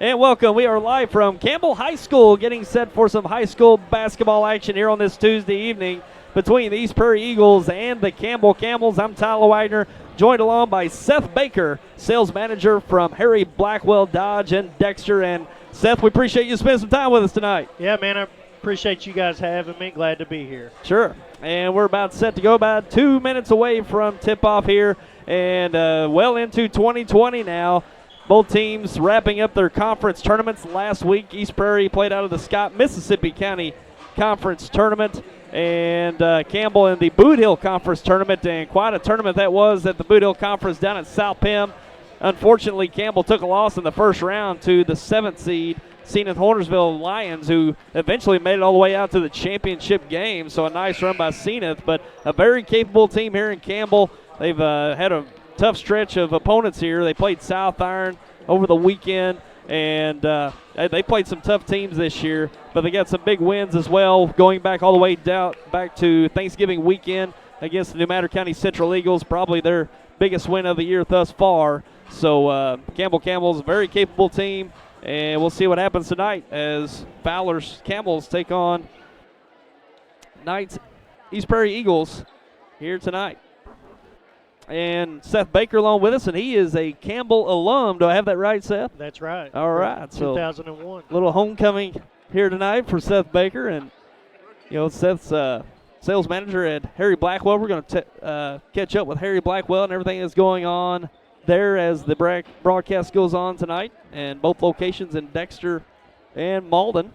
And welcome. We are live from Campbell High School, getting set for some high school basketball action here on this Tuesday evening between the East Prairie Eagles and the Campbell Camels. I'm Tyler Wagner, joined along by Seth Baker, sales manager from Harry Blackwell Dodge and Dexter. And Seth, we appreciate you spending some time with us tonight. Yeah, man, I appreciate you guys having me. Glad to be here. Sure. And we're about set to go, about 2 minutes away from tip-off here, and well into 2020 now. Both teams wrapping up their conference tournaments last week. East Prairie played out of the Scott Mississippi County Conference Tournament, and Campbell in the Boot Hill Conference Tournament, and quite a tournament that was at the Boot Hill Conference down at South Pim. Unfortunately, Campbell took a loss in the first round to the 7th seed, Zenith Hornersville Lions, who eventually made it all the way out to the championship game. So a nice run by Zenith, but a very capable team here in Campbell. They've had a tough stretch of opponents here. They played South Iron over the weekend, and they played some tough teams this year, but they got some big wins as well, going back all the way down back to Thanksgiving weekend against the New Matter County Central Eagles, probably their biggest win of the year thus far. So Campbell Camels, a very capable team, and we'll see what happens tonight as Fowler's Camels take on Knight's East Prairie Eagles here tonight. And Seth Baker along with us, and he is a Campbell alum. Do I have that right, Seth? That's right. All right. 2001. So little homecoming here tonight for Seth Baker, and Seth's sales manager at Harry Blackwell. We're going to catch up with Harry Blackwell and everything that's going on there as the broadcast goes on tonight, and both locations in Dexter and Malden.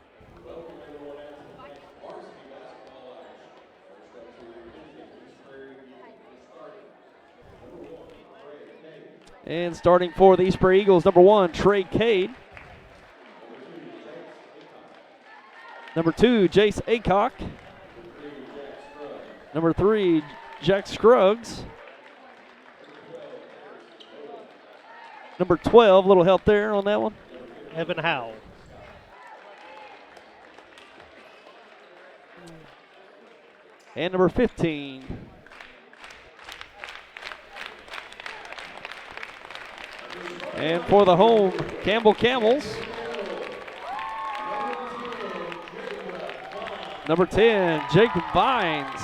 And starting for the East Prairie Eagles, number 1, Trey Cade. Number 2, Jace Acock. Number 3, Jack Scruggs. Number 12, little help there on that one. Evan Howell. And number 15. And for the home Campbell Camels, number 10, Jake Vines.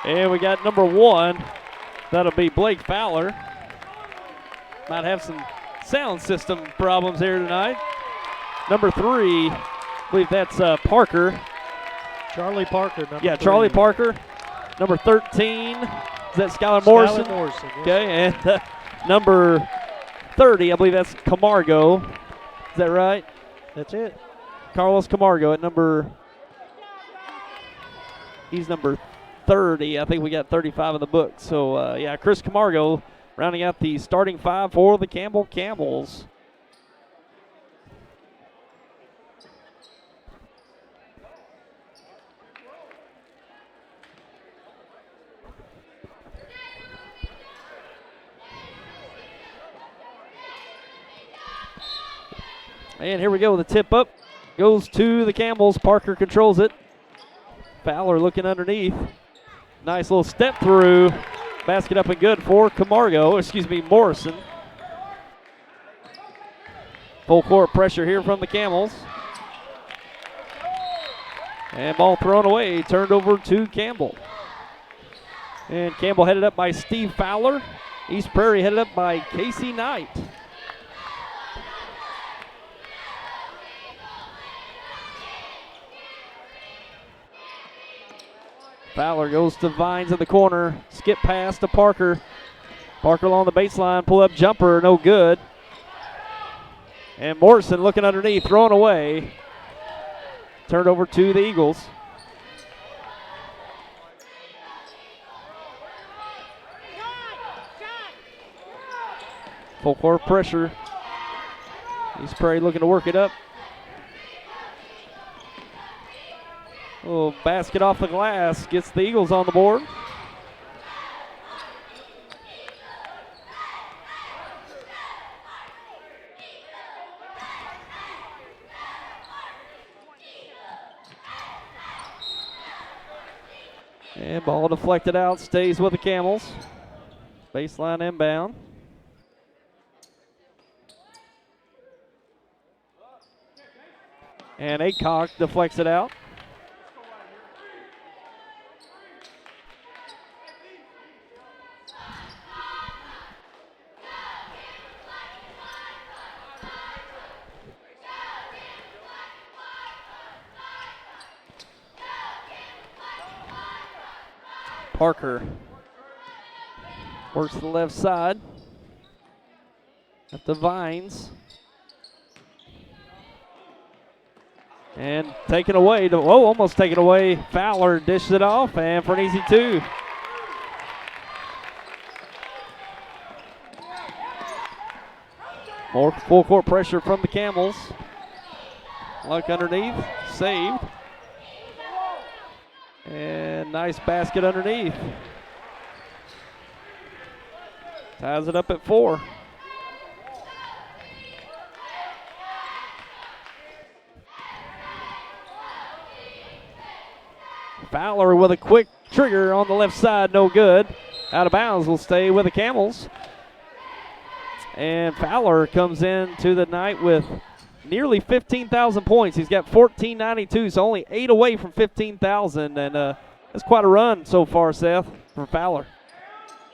And we got number 1. That'll be Blake Fowler. Might have some sound system problems here tonight. Number 3, I believe that's Parker. Charlie Parker. Yeah, 3. Charlie Parker. Number 13, is that Skylar Morrison? Skylar Morrison, yes. Okay, and number 30, I believe that's Camargo. Is that right? That's it. Carlos Camargo at he's number 30. I think we got 35 in the book. So, yeah, Chris Camargo rounding out the starting 5 for the Campbell Camels. And here we go. The tip up goes to the Camels. Parker controls it. Fowler looking underneath. Nice little step through. Basket up and good for Morrison. Full court pressure here from the Camels. And ball thrown away, turned over to Campbell. And Campbell headed up by Steve Fowler. East Prairie headed up by Casey Knight. Fowler goes to Vines in the corner. Skip pass to Parker. Parker along the baseline. Pull up jumper. No good. And Morrison looking underneath. Thrown away. Turned over to the Eagles. Full court pressure. East Prairie looking to work it up. Little basket off the glass, gets the Eagles on the board. And ball deflected out, stays with the Camels. Baseline inbound. And Acock deflects it out. Parker works to the left side. Up to Vines. And taken away. Almost taken away. Fowler dishes it off, and for an easy two. More full court pressure from the Camels. Luck underneath, saved. And nice basket underneath. Ties it up at 4. Fowler with a quick trigger on the left side, no good. Out of bounds, will stay with the Camels. And Fowler comes into the night with nearly 15,000 points. He's got 1492, so only 8 away from 15,000. And that's quite a run so far, Seth, from Fowler.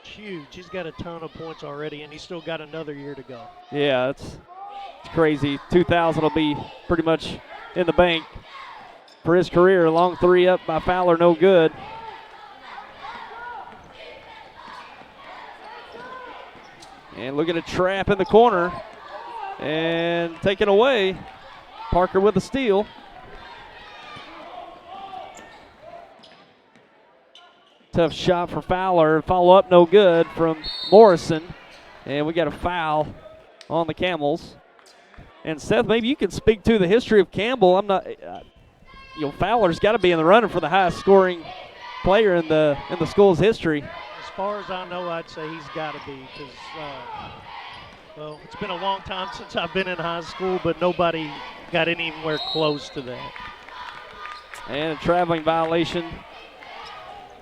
Huge. He's got a ton of points already, and he's still got another year to go. Yeah, it's crazy. 2,000 will be pretty much in the bank for his career. Long three up by Fowler, no good. And look at a trap in the corner. And taken away. Parker with a steal. Tough shot for Fowler. Follow up, no good from Morrison. And we got a foul on the Camels. And Seth, maybe you can speak to the history of Campbell. I'm not, Fowler's got to be in the running for the highest scoring player in the school's history. As far as I know, I'd say he's got to be, because well, it's been a long time since I've been in high school, but nobody got anywhere close to that. And a traveling violation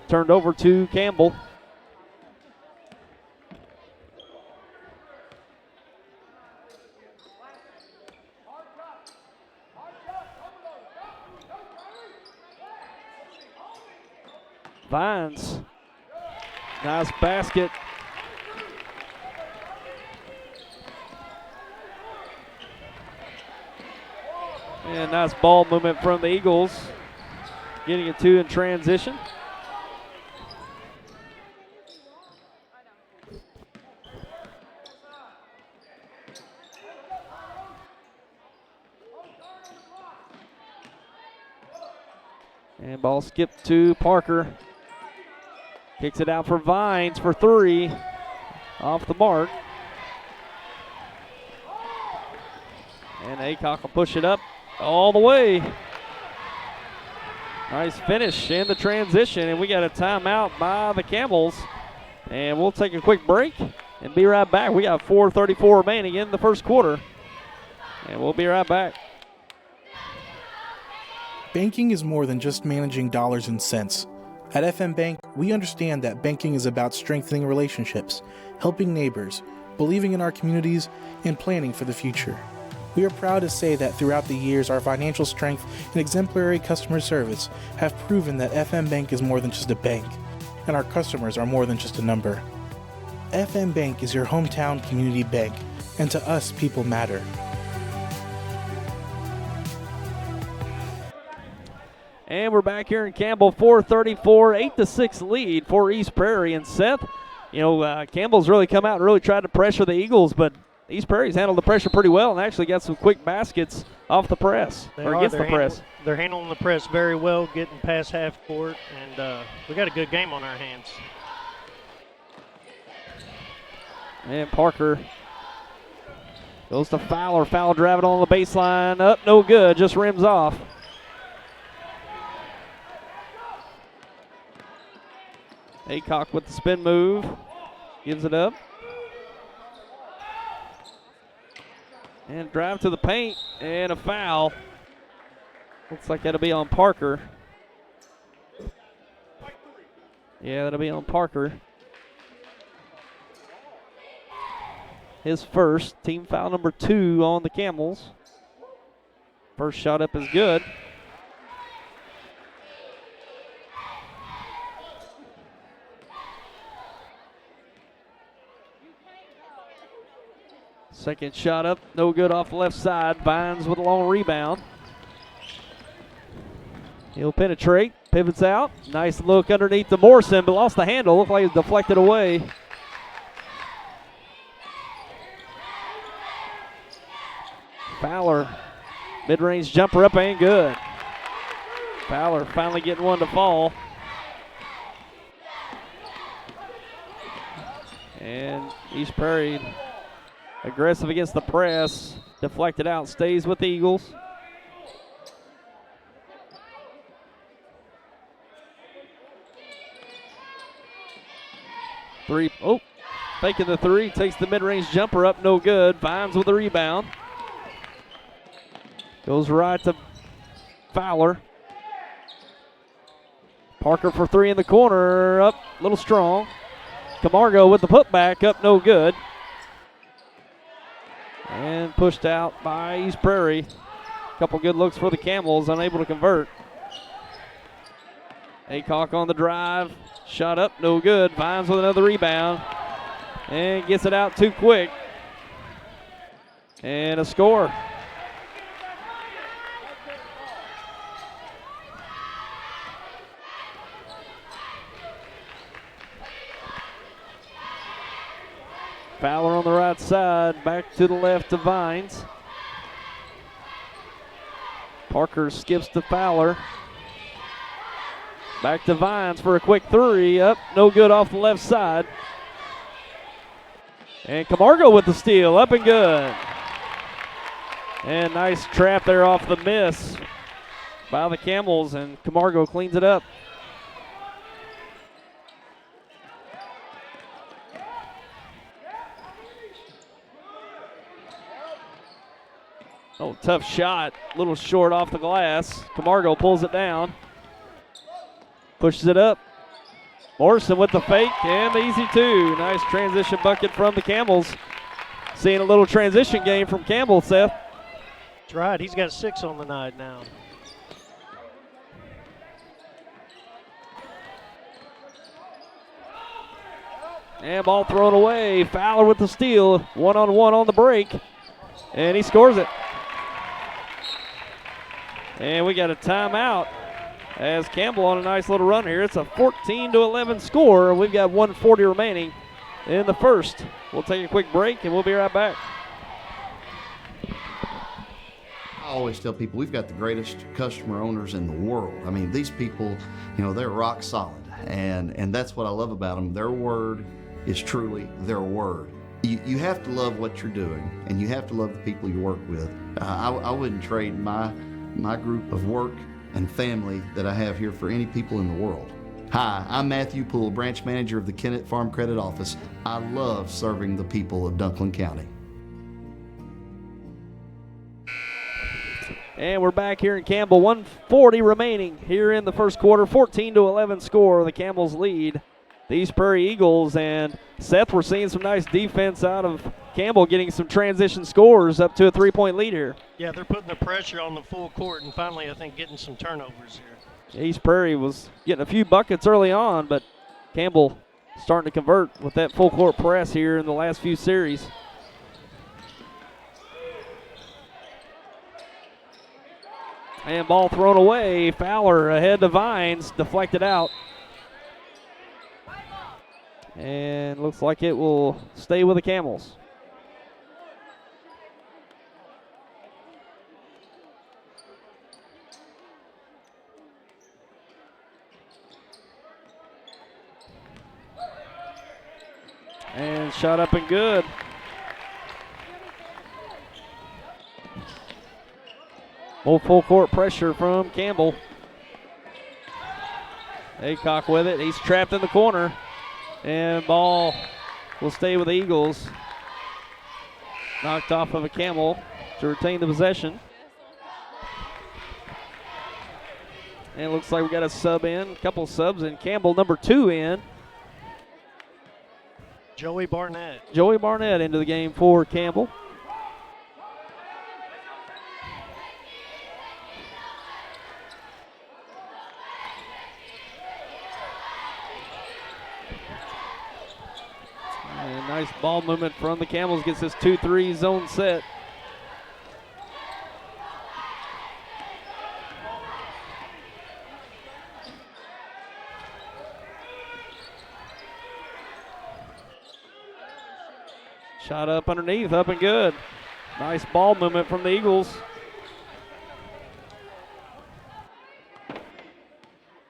turned over to Campbell. Vines, nice basket. And nice ball movement from the Eagles. Getting it to in transition. And ball skipped to Parker. Kicks it out for Vines for 3. Off the mark. And Acock will push it up all the way. Nice finish in the transition, and we got a timeout by the Camels. And we'll take a quick break and be right back. We got 4:34 remaining in the first quarter, and we'll be right back. Banking is more than just managing dollars and cents. At FM Bank, we understand that banking is about strengthening relationships, helping neighbors, believing in our communities, and planning for the future. We are proud to say that throughout the years, our financial strength and exemplary customer service have proven that FM Bank is more than just a bank, and our customers are more than just a number. FM Bank is your hometown community bank, and to us, people matter. And we're back here in Campbell, 4:34, 8-6 lead for East Prairie. And Seth, Campbell's really come out and really tried to pressure the Eagles, but East Prairie's handled the pressure pretty well and actually got some quick baskets off the press, against the press. They're handling the press very well, getting past half court, and we got a good game on our hands. And Parker goes to Fowler. Fowler driving on the baseline. Up, no good, just rims off. Acock with the spin move, gives it up. And drive to the paint, and a foul. Looks like that'll be on Parker. Yeah, that'll be on Parker. His first, team foul number 2 on the Camels. First shot up is good. Second shot up, no good off the left side. Vines with a long rebound. He'll penetrate, pivots out. Nice look underneath to Morrison, but lost the handle. Looked like it was deflected away. Fowler, mid-range jumper up and good. Fowler finally getting one to fall. And East Prairie aggressive against the press. Deflected out, stays with the Eagles. Three, oh, faking the three, takes the mid-range jumper up, no good. Vines with the rebound. Goes right to Fowler. Parker for three in the corner, up, a little strong. Camargo with the putback, up, no good. And pushed out by East Prairie. Couple good looks for the Camels, unable to convert. Aycock on the drive, shot up, no good. Vines with another rebound, and gets it out too quick. And a score. Fowler on the right side, back to the left to Vines. Parker skips to Fowler. Back to Vines for a quick three, up, no good off the left side. And Camargo with the steal, up and good. And nice trap there off the miss by the Camels, and Camargo cleans it up. Oh, tough shot, a little short off the glass. Camargo pulls it down. Pushes it up. Morrison with the fake and the easy two. Nice transition bucket from the Camels. Seeing a little transition game from Campbell, Seth. That's right. He's got 6 on the night now. And ball thrown away. Fowler with the steal. One-on-one on the break. And he scores it. And we got a timeout as Campbell on a nice little run here. It's a 14-11 score. We've got 1:40 remaining in the first. We'll take a quick break and we'll be right back. I always tell people we've got the greatest customer owners in the world. I mean, these people, you know, they're rock solid. And that's what I love about them. Their word is truly their word. You have to love what you're doing, and you have to love the people you work with. I wouldn't trade my group of work and family that I have here for any people in the world. Hi, I'm Matthew Poole, branch manager of the Kennett Farm Credit Office. I love serving the people of Dunklin County. And we're back here in Campbell. 1:40 remaining here in the first quarter. 14-11 score. The Camels lead the East Prairie Eagles. And Seth, we're seeing some nice defense out of Campbell, getting some transition scores up to a 3-point lead here. Yeah, they're putting the pressure on the full court and finally, I think, getting some turnovers here. East Prairie was getting a few buckets early on, but Campbell starting to convert with that full court press here in the last few series. And ball thrown away. Fowler ahead to Vines, deflected out. And looks like it will stay with the Camels. And shot up and good. More full court pressure from Campbell. Aycock with it. He's trapped in the corner. And ball will stay with the Eagles. Knocked off of a Camel to retain the possession. And it looks like we got a sub in, a couple subs in. Campbell, number 2 in. Joey Barnett. Joey Barnett into the game for Campbell. And nice ball movement from the Camels. Gets this 2-3 zone set. Shot up underneath, up and good. Nice ball movement from the Eagles.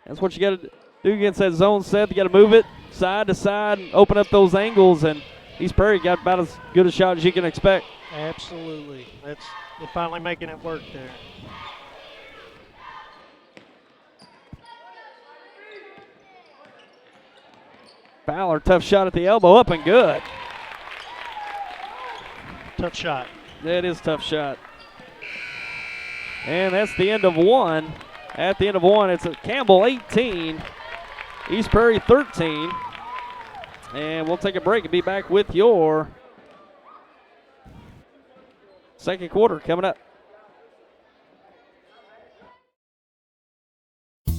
That's what you got to do against that zone set. You got to move it side to side and open up those angles, and East Prairie got about as good a shot as you can expect. Absolutely. They're finally making it work there. Fowler, tough shot at the elbow, up and good. Tough shot. That is a tough shot. And that's the end of one. At the end of one, it's a Campbell 18, East Prairie 13. And we'll take a break and be back with your second quarter coming up.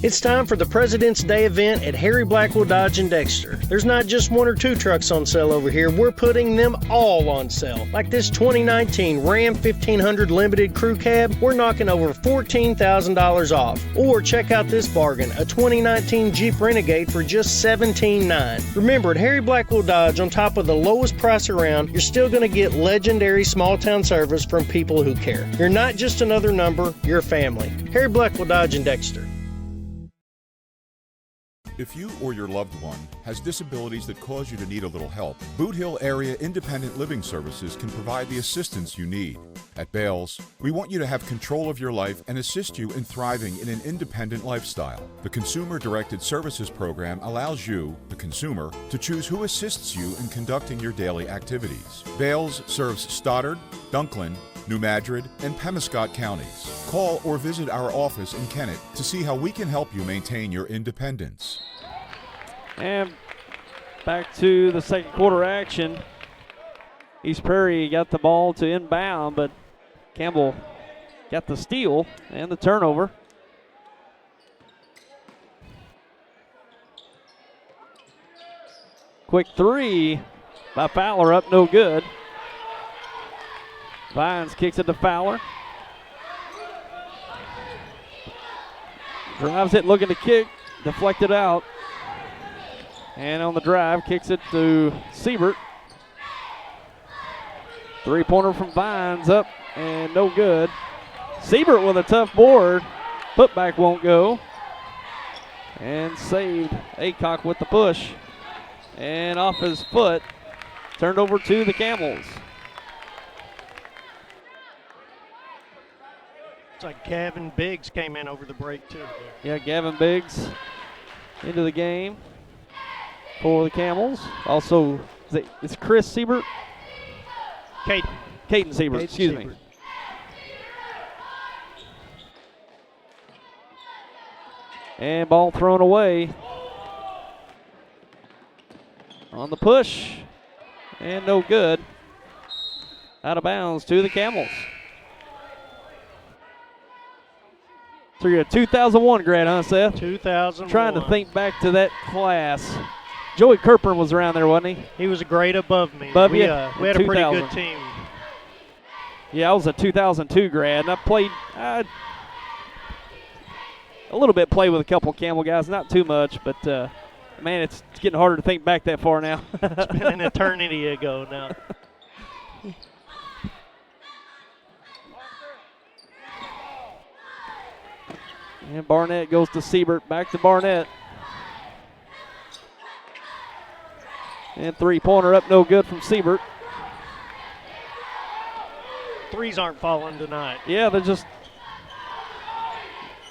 It's time for the President's Day event at Harry Blackwell Dodge and Dexter. There's not just 1 or 2 trucks on sale over here. We're putting them all on sale. Like this 2019 Ram 1500 Limited Crew Cab, we're knocking over $14,000 off. Or check out this bargain, a 2019 Jeep Renegade for just $17,900. Remember, at Harry Blackwell Dodge, on top of the lowest price around, you're still going to get legendary small town service from people who care. You're not just another number, you're family. Harry Blackwell Dodge and Dexter. If you or your loved one has disabilities that cause you to need a little help, Boot Hill Area Independent Living Services can provide the assistance you need. At Bales, we want you to have control of your life and assist you in thriving in an independent lifestyle. The Consumer Directed Services Program allows you, the consumer, to choose who assists you in conducting your daily activities. Bales serves Stoddard, Dunklin, New Madrid, and Pemiscot counties. Call or visit our office in Kennett to see how we can help you maintain your independence. And back to the second quarter action. East Prairie got the ball to inbound, but Campbell got the steal and the turnover. Quick 3 by Fowler, up no good. Vines kicks it to Fowler. Drives it, looking to kick, deflected out. And on the drive, kicks it to Siebert. 3-pointer from Vines, up and no good. Siebert with a tough board. Putback won't go. And saved. Aycock with the push. And off his foot, turned over to the Camels. It's like Gavin Biggs came in over the break, too. Yeah, Gavin Biggs into the game for the Camels. Also, it's Chris Siebert? Caden Siebert, excuse me. And ball thrown away on the push. And no good. Out of bounds to the Camels. So you're a 2001 grad, huh, Seth? 2001. Trying to think back to that class. Joey Kirpern was around there, wasn't he? He was a grade above me. Above you? We had a pretty good team. Yeah, I was a 2002 grad, and I played a little bit, played with a couple Campbell guys, not too much, but man, it's getting harder to think back that far now. It's been an eternity ago now. And Barnett goes to Siebert, back to Barnett. And 3-pointer up, no good from Siebert. Threes aren't falling tonight. Yeah, they're just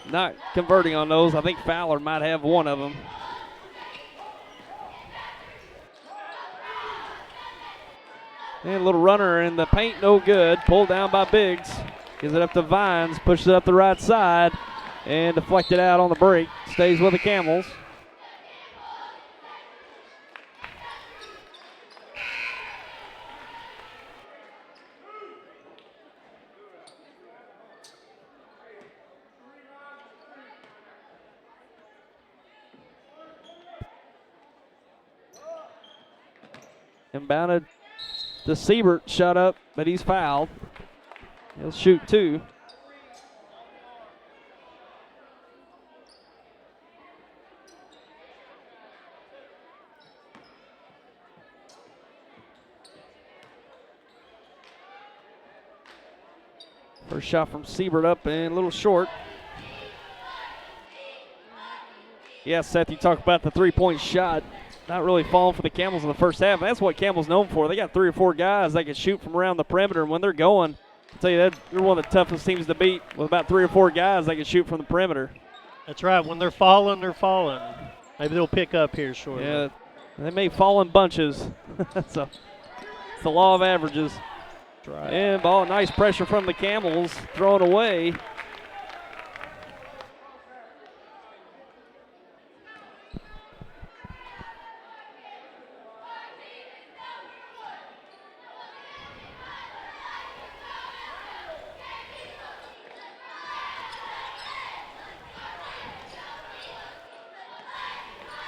not converting on those. I think Fowler might have one of them. And a little runner in the paint, no good. Pulled down by Biggs. Gives it up to Vines, pushes it up the right side. and deflected out on the break. Stays with the Camels. Inbounded to Siebert, shot up, but he's fouled. He'll shoot 2. First shot from Siebert up and a little short. Yeah, Seth, you talk about the three-point shot. Not really falling for the Camels in the first half. That's what Campbell's known for. They got 3 or 4 guys that can shoot from around the perimeter, and when they're going, I'll tell you that they're one of the toughest teams to beat with about 3 or 4 guys that can shoot from the perimeter. That's right. When they're falling, they're falling. Maybe they'll pick up here shortly. Yeah, they may fall in bunches. So it's the law of averages. That's right. And ball, nice pressure from the Camels, thrown away.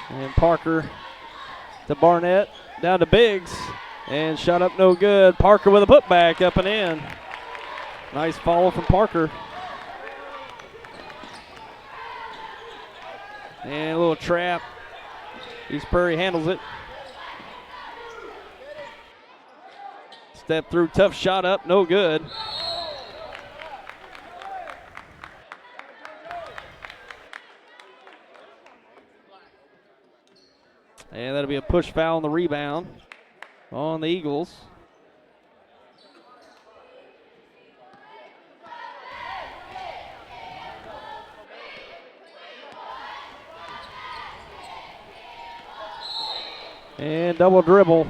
And Parker to Barnett, down to Biggs, and shot up no good. Parker with a putback up and in. Nice follow from Parker. And a little trap. East Prairie handles it. Step through, tough shot up, no good. And that'll be a push foul on the rebound on the Eagles. And double dribble.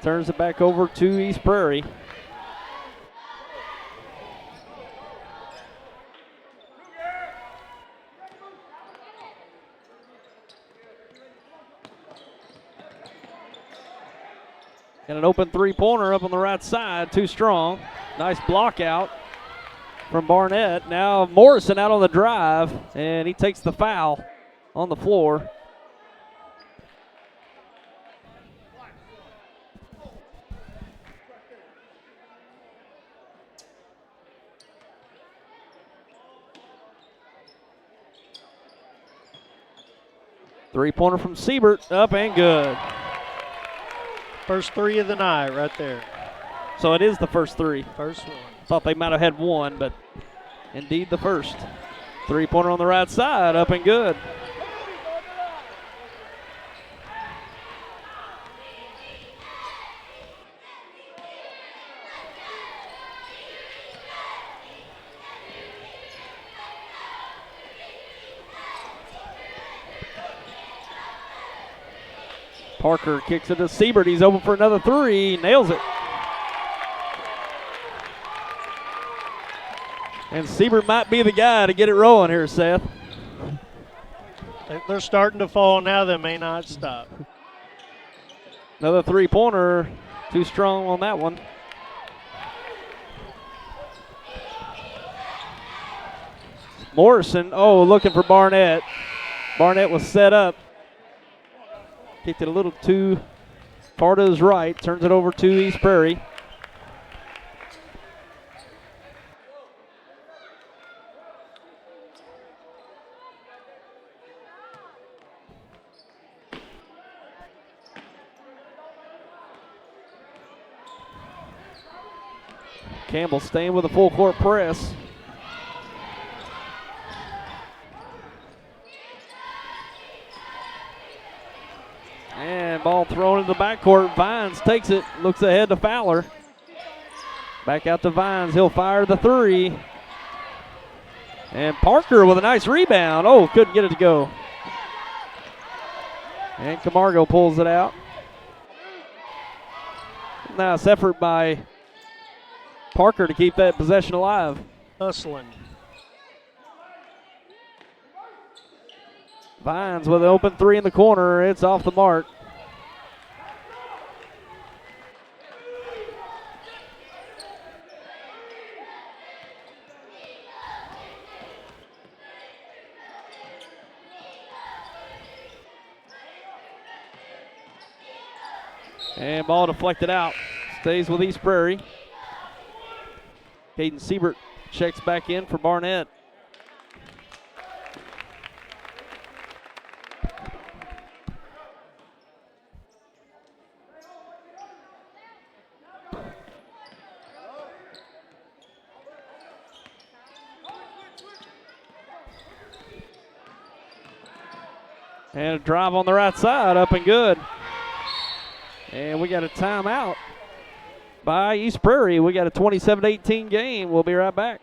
Turns it back over to East Prairie. Got an open three-pointer up on the right side, too strong. Nice block out from Barnett. Now Morrison out on the drive, and he takes the foul on the floor. Three-pointer from Siebert, up and good. First 3 of the night right there. So it is the first 3. First one. Thought they might have had 1, but indeed the first. Three-pointer on the right side, up and good. Parker kicks it to Siebert. He's open for another 3. Nails it. And Siebert might be the guy to get it rolling here, Seth. They're starting to fall now. They may not stop. Another three-pointer. Too strong on that one. Morrison, looking for Barnett. Barnett was set up. Kicked it a little too far to his right. Turns it over to East Prairie. Campbell staying with a full court press. And ball thrown into the backcourt. Vines takes it, looks ahead to Fowler. Back out to Vines. He'll fire the 3. And Parker with a nice rebound. Couldn't get it to go. And Camargo pulls it out. Nice effort by Parker to keep that possession alive. Hustling. Vines with an open three in the corner. It's off the mark. And ball deflected out. Stays with East Prairie. Caden Siebert checks back in for Barnett. And a drive on the right side, up and good. And we got a timeout by East Prairie. We got a 27-18 game. We'll be right back.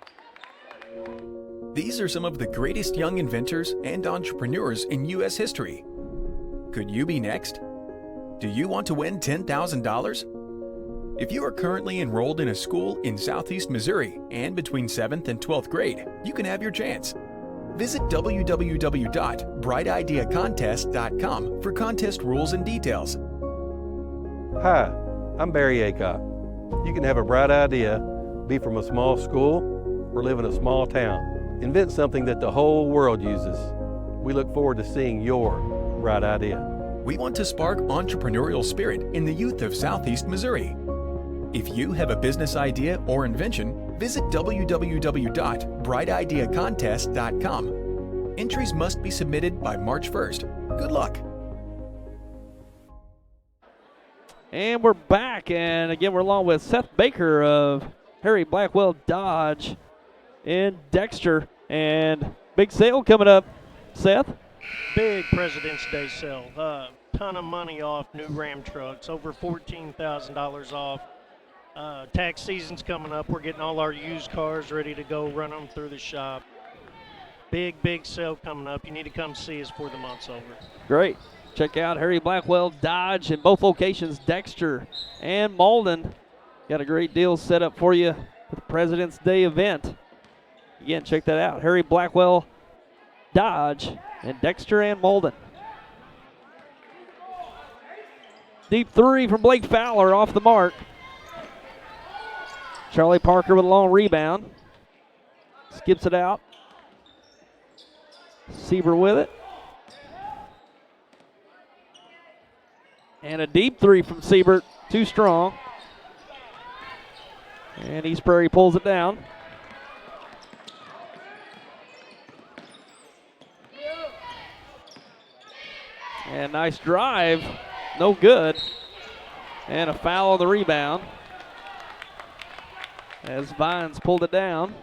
These are some of the greatest young inventors and entrepreneurs in U.S. history. Could you be next? Do you want to win $10,000? If you are currently enrolled in a school in Southeast Missouri and between 7th and 12th grade, you can have your chance. Visit www.brightideacontest.com for contest rules and details. Hi, I'm Barry Aycock. You can have a bright idea, be from a small school, or live in a small town. Invent something that the whole world uses. We look forward to seeing your bright idea. We want to spark entrepreneurial spirit in the youth of Southeast Missouri. If you have a business idea or invention, visit www.brightideacontest.com. Entries must be submitted by March 1st. Good luck. And we're back, and again, we're along with Seth Baker of Harry Blackwell Dodge in Dexter. And big sale coming up, Seth. Big President's Day sale. Ton of money off new Ram trucks, over $14,000 off. Tax season's coming up. We're getting all our used cars ready to go, run them through the shop. Big sale coming up. You need to come see us before the month's over. Great. Check out Harry Blackwell Dodge in both locations, Dexter and Malden. Got a great deal set up for you with the President's Day event. Again, check that out. Harry Blackwell Dodge in Dexter and Malden. Deep three from Blake Fowler off the mark. Charlie Parker with a long rebound. Skips it out. Sieber with it. And a deep three from Siebert, too strong. And East Prairie pulls it down. And nice drive, no good. And a foul on the rebound as Vines pulled it down.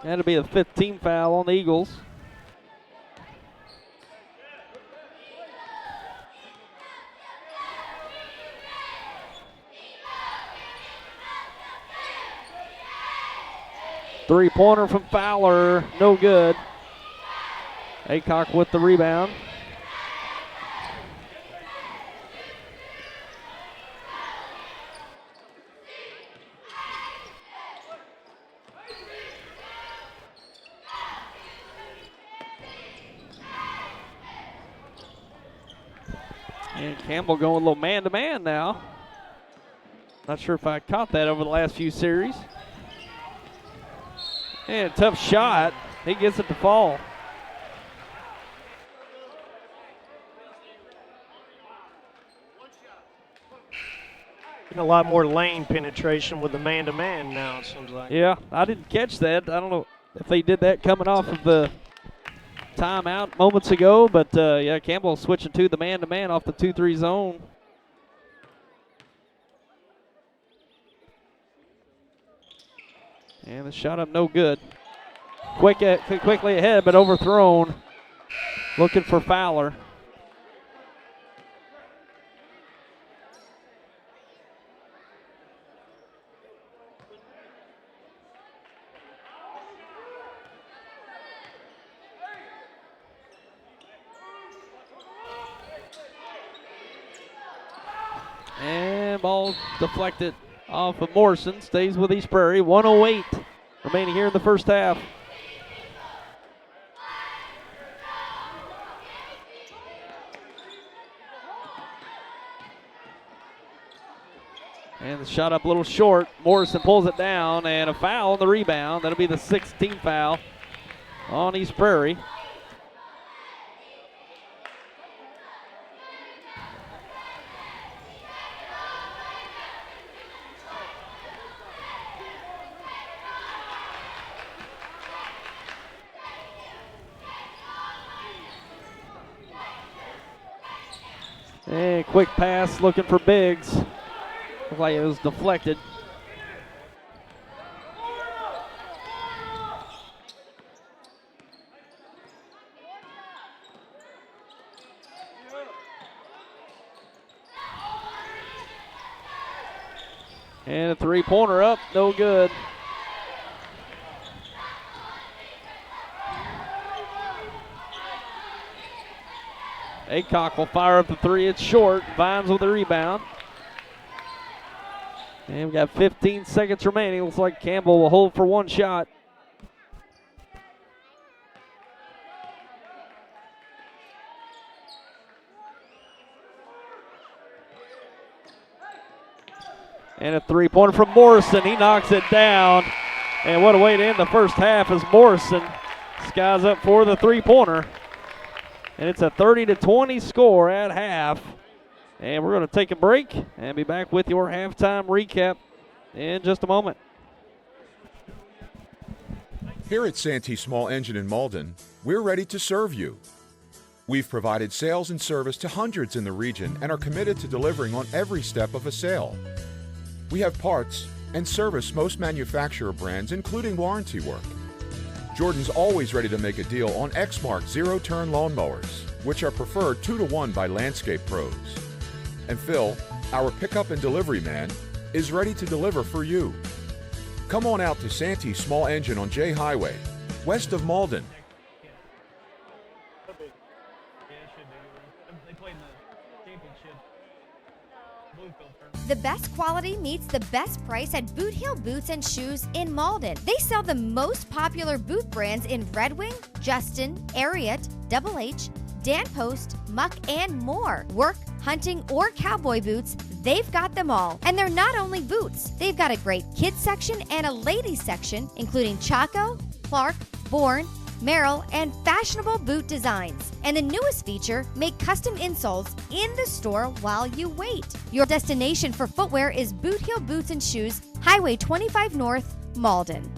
That'll be the 5th team foul on the Eagles. Three-pointer from Fowler, no good. Aycock with the rebound. And Campbell going a little man-to-man now. Not sure if I caught that over the last few series. And a tough shot. He gets it to fall. A lot more lane penetration with the man-to-man now, it seems like. Yeah, I didn't catch that. I don't know if they did that coming off of the timeout moments ago, but yeah, Campbell switching to the man-to-man off the 2-3 zone. And the shot up no good. Quickly ahead, but overthrown. Looking for Fowler. And ball deflected off of Morrison. Stays with East Prairie. 1:08 remaining here in the first half. And the shot up a little short. Morrison pulls it down, and a foul on the rebound. That'll be the 16th foul on East Prairie. And quick pass looking for Biggs. Looked like it was deflected. And a three-pointer up, no good. Aycock will fire up the three. It's short. Vines with the rebound. And we've got 15 seconds remaining. Looks like Campbell will hold for one shot. And a three-pointer from Morrison. He knocks it down. And what a way to end the first half as Morrison skies up for the three-pointer. And it's a 30-20 score at half. And we're going to take a break and be back with your halftime recap in just a moment. Here at Santee Small Engine in Malden, we're ready to serve you. We've provided sales and service to hundreds in the region and are committed to delivering on every step of a sale. We have parts and service most manufacturer brands, including warranty work. Jordan's always ready to make a deal on Exmark zero-turn lawnmowers, which are preferred 2-to-1 by landscape pros. And Phil, our pickup and delivery man, is ready to deliver for you. Come on out to Santee Small Engine on J Highway, west of Malden. The best quality meets the best price at Boot Heel Boots and Shoes in Malden. They sell the most popular boot brands in Red Wing, Justin, Ariat, Double H, Dan Post, Muck, and more. Work, hunting, or cowboy boots, they've got them all. And they're not only boots. They've got a great kids section and a ladies section, including Chaco, Clark, Bourne, Merrill, and fashionable boot designs. And the newest feature, make custom insoles in the store while you wait. Your destination for footwear is Boot Heel Boots and Shoes, Highway 25 North, Malden.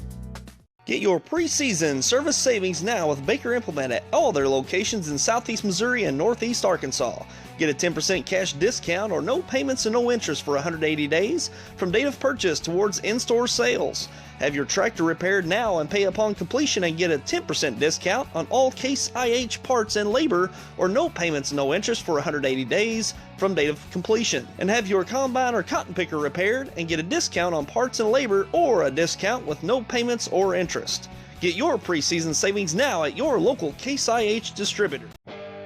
Get your preseason service savings now with Baker Implement at all their locations in Southeast Missouri and Northeast Arkansas. Get a 10% cash discount or no payments and no interest for 180 days from date of purchase towards in-store sales. Have your tractor repaired now and pay upon completion and get a 10% discount on all Case IH parts and labor, or no payments, no interest for 180 days from date of completion. And have your combine or cotton picker repaired and get a discount on parts and labor, or a discount with no payments or interest. Get your preseason savings now at your local Case IH distributor.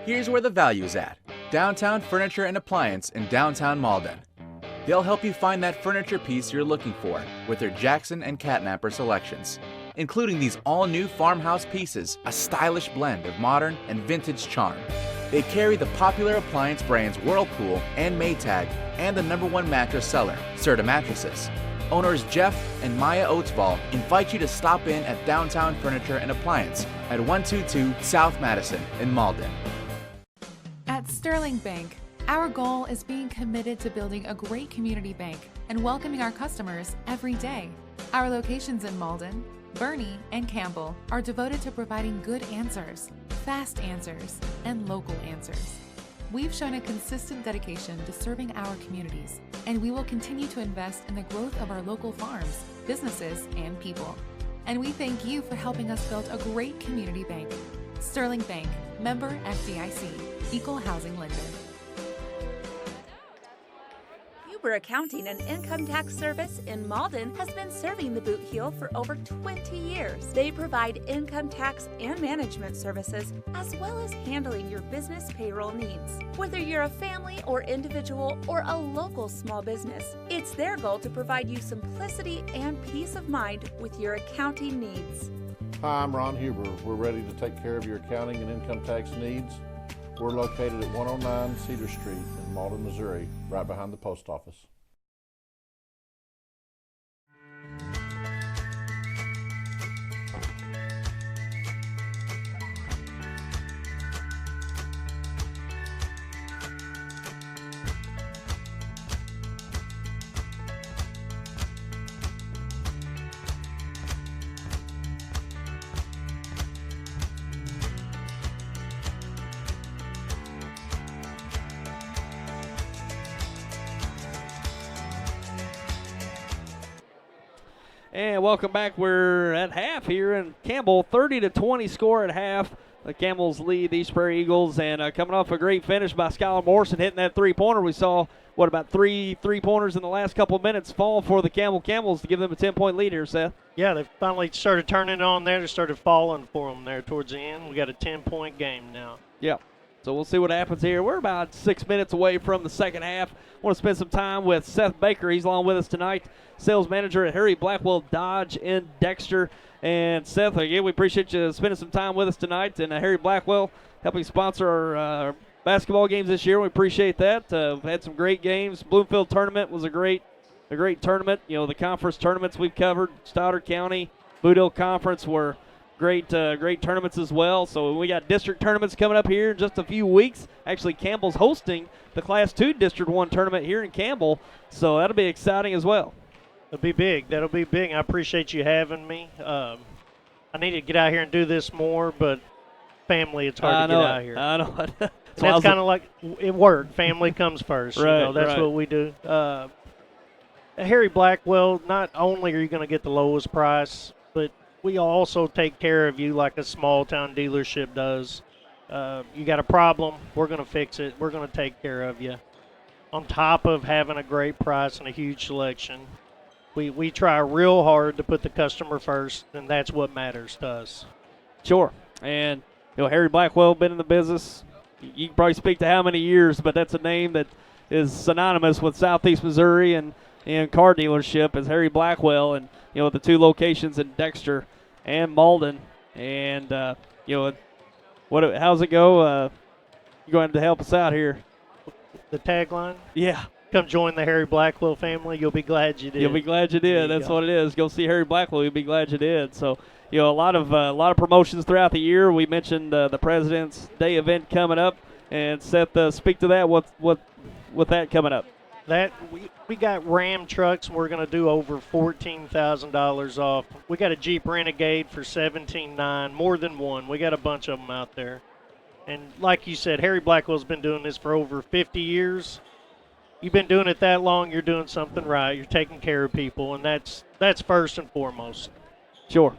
Here's where the value's at. Downtown Furniture and Appliance in downtown Malden. They'll help you find that furniture piece you're looking for with their Jackson and Catnapper selections, including these all-new farmhouse pieces, a stylish blend of modern and vintage charm. They carry the popular appliance brands Whirlpool and Maytag, and the #1 mattress seller, Serta Mattresses. Owners Jeff and Maya Oatsball invite you to stop in at Downtown Furniture and Appliance at 122 South Madison in Malden. At Sterling Bank, our goal is being committed to building a great community bank and welcoming our customers every day. Our locations in Malden, Bernie, and Campbell are devoted to providing good answers, fast answers, and local answers. We've shown a consistent dedication to serving our communities, and we will continue to invest in the growth of our local farms, businesses, and people. And we thank you for helping us build a great community bank. Sterling Bank, member FDIC, equal housing lender. Cooper Accounting and Income Tax Service in Malden has been serving the Boot Heel for over 20 years. They provide income tax and management services, as well as handling your business payroll needs. Whether you're a family or individual or a local small business, it's their goal to provide you simplicity and peace of mind with your accounting needs. Hi, I'm Ron Huber. We're ready to take care of your accounting and income tax needs. We're located at 109 Cedar Street in Malden, Missouri, right behind the post office. And welcome back. We're at half here in Campbell, 30-20 score at half. The Campbell's lead, the East Prairie Eagles, and coming off a great finish by Skylar Morrison hitting that three-pointer. We saw, about three three-pointers in the last couple of minutes fall for the Camels to give them a 10-point lead here, Seth. Yeah, they finally started turning it on there. They started falling for them there towards the end. We got a 10-point game now. Yeah. So we'll see what happens here. We're about 6 minutes away from the second half. I want to spend some time with Seth Baker. He's along with us tonight, sales manager at Harry Blackwell Dodge in Dexter. And Seth, again, we appreciate you spending some time with us tonight. And Harry Blackwell helping sponsor our basketball games this year. We appreciate that. We've had some great games. Bloomfield tournament was a great tournament. The conference tournaments we've covered, Stoddard County, Boot Hill Conference were great tournaments as well. So we got district tournaments coming up here in just a few weeks. Actually, Campbell's hosting the Class 2 District 1 tournament here in Campbell, so that'll be exciting as well. That'll be big. I appreciate you having me. I need to get out here and do this more, but family, it's hard to get out here. I know it. That's kind of like it worked. Family comes first. Right, that's right. what we do. At Harry Blackwell, not only are you going to get the lowest price, but we also take care of you like a small town dealership does. You got a problem, we're going to fix it. We're going to take care of you. On top of having a great price and a huge selection, we try real hard to put the customer first, and that's what matters to us. Sure. And Harry Blackwell been in the business. You can probably speak to how many years, but that's a name that is synonymous with Southeast Missouri and car dealership as Harry Blackwell, and the two locations in Dexter and Malden. And how's it go? You're going to help us out here. The tagline? Yeah. Come join the Harry Blackwell family. You'll be glad you did. You'll be glad you did. That's what it is. Go see Harry Blackwell. You'll be glad you did. So, a lot of promotions throughout the year. We mentioned the President's Day event coming up, and Seth, speak to that. What with that coming up? That we got Ram trucks. We're going to do over $14,000 off. We got a Jeep Renegade for $17,900, more than one. We got a bunch of them out there. And like you said, Harry Blackwell's been doing this for over 50 years. You've been doing it that long, you're doing something right. You're taking care of people, and that's first and foremost. Sure.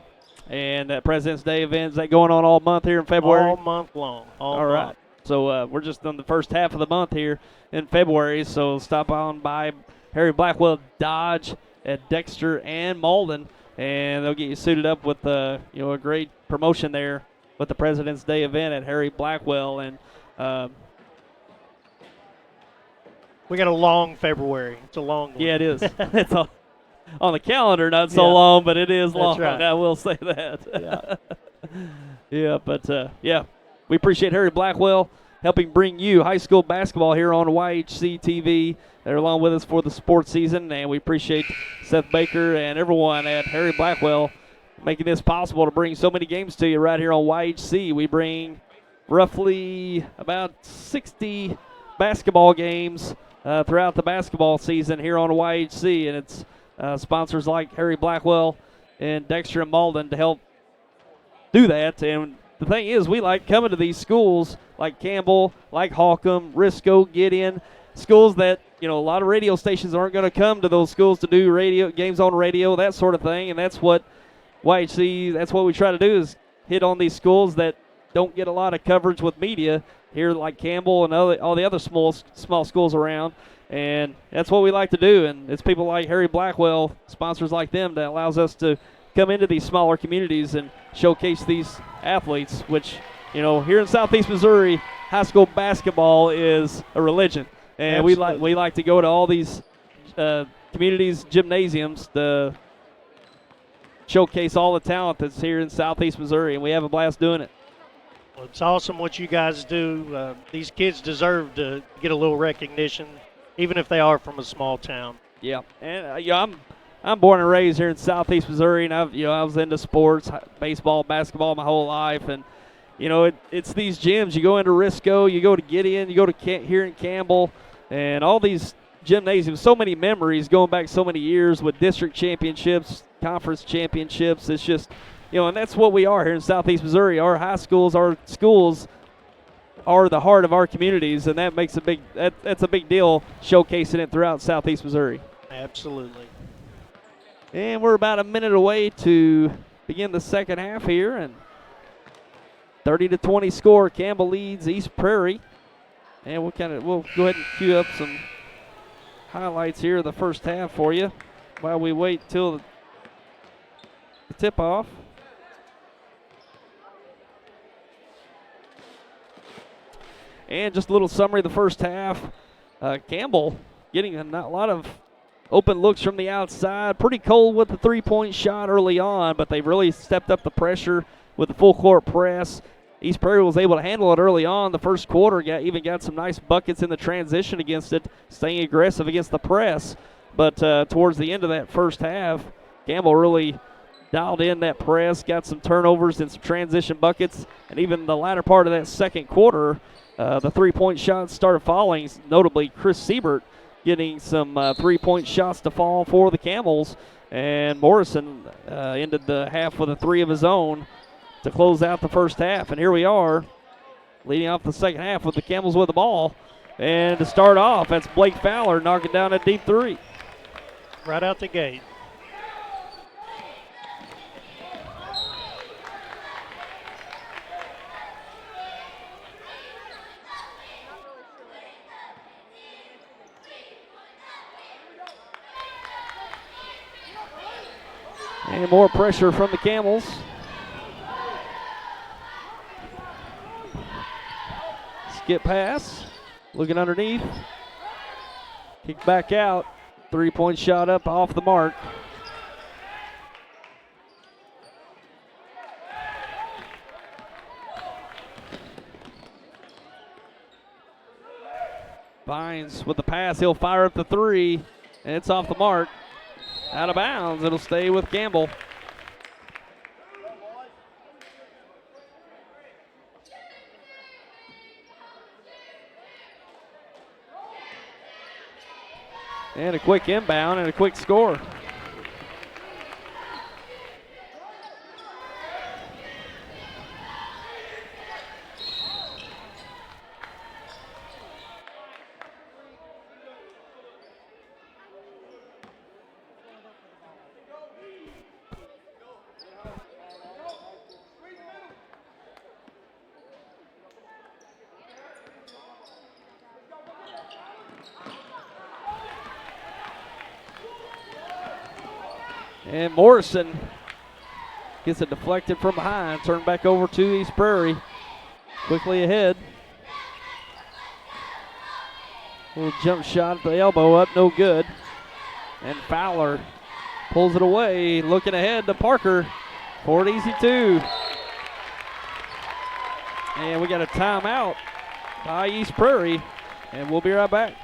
And that President's Day event, is that going on all month here in February? All month long. All right. month. So we're just on the first half of the month here in February, so stop on by Harry Blackwell Dodge at Dexter and Malden, and they'll get you suited up with a great promotion there with the President's Day event at Harry Blackwell. And we got a long February. It's a long one. Yeah, it is. It's on the calendar, not so long, but it is long. Right. I will say that. Yeah. But we appreciate Harry Blackwell helping bring you high school basketball here on YHC TV. They're along with us for the sports season, and we appreciate Seth Baker and everyone at Harry Blackwell making this possible to bring so many games to you right here on YHC. We bring roughly about 60 basketball games throughout the basketball season here on YHC, and it's sponsors like Harry Blackwell and Dexter and Malden to help do that. And the thing is, we like coming to these schools like Campbell, like Holcomb, Risco, Gideon, schools that, a lot of radio stations aren't going to come to those schools to do radio games on radio, that sort of thing. And that's what YHC, that's what we try to do, is hit on these schools that don't get a lot of coverage with media here, like Campbell and all the other small schools around. And that's what we like to do. And it's people like Harry Blackwell, sponsors like them, that allows us to come into these smaller communities and showcase these athletes, which, you know, here in Southeast Missouri, high school basketball is a religion. And we like to go to all these communities, gymnasiums, to showcase all the talent that's here in Southeast Missouri, and we have a blast doing it. Well, it's awesome what you guys do. These kids deserve to get a little recognition, even if they are from a small town. Yeah, and I'm born and raised here in Southeast Missouri, and I was into sports, baseball, basketball my whole life, and it's these gyms. You go into Risco, you go to Gideon, you go to here in Campbell, and all these gymnasiums. So many memories going back so many years with district championships, conference championships. It's just, and that's what we are here in Southeast Missouri. Our high schools, our schools are the heart of our communities, and that makes that's a big deal, showcasing it throughout Southeast Missouri. Absolutely. And we're about a minute away to begin the second half here, and 30-20 score. Campbell leads East Prairie, and we'll go ahead and cue up some highlights here of the first half for you while we wait till the tip-off. And just a little summary of the first half. Campbell getting a lot of open looks from the outside. Pretty cold with the three-point shot early on, but they really stepped up the pressure with the full-court press. East Prairie was able to handle it early on. The first quarter even got some nice buckets in the transition against it, staying aggressive against the press. But towards the end of that first half, Campbell really dialed in that press, got some turnovers and some transition buckets. And even the latter part of that second quarter, the three-point shots started falling, notably Chris Siebert getting some three-point shots to fall for the Camels. And Morrison ended the half with a three of his own to close out the first half. And here we are, leading off the second half with the Camels with the ball. And to start off, that's Blake Fowler knocking down a deep three. Right out the gate. And more pressure from the Camels. Skip pass, looking underneath. Kick back out. Three-point shot up off the mark. Vines with the pass. He'll fire up the three, and it's off the mark. Out of bounds. It'll stay with Campbell. And a quick inbound and a quick score. And Morrison gets it deflected from behind, turned back over to East Prairie. Quickly ahead. Little jump shot at the elbow up, no good. And Fowler pulls it away, looking ahead to Parker for an easy two. And we got a timeout by East Prairie, and we'll be right back.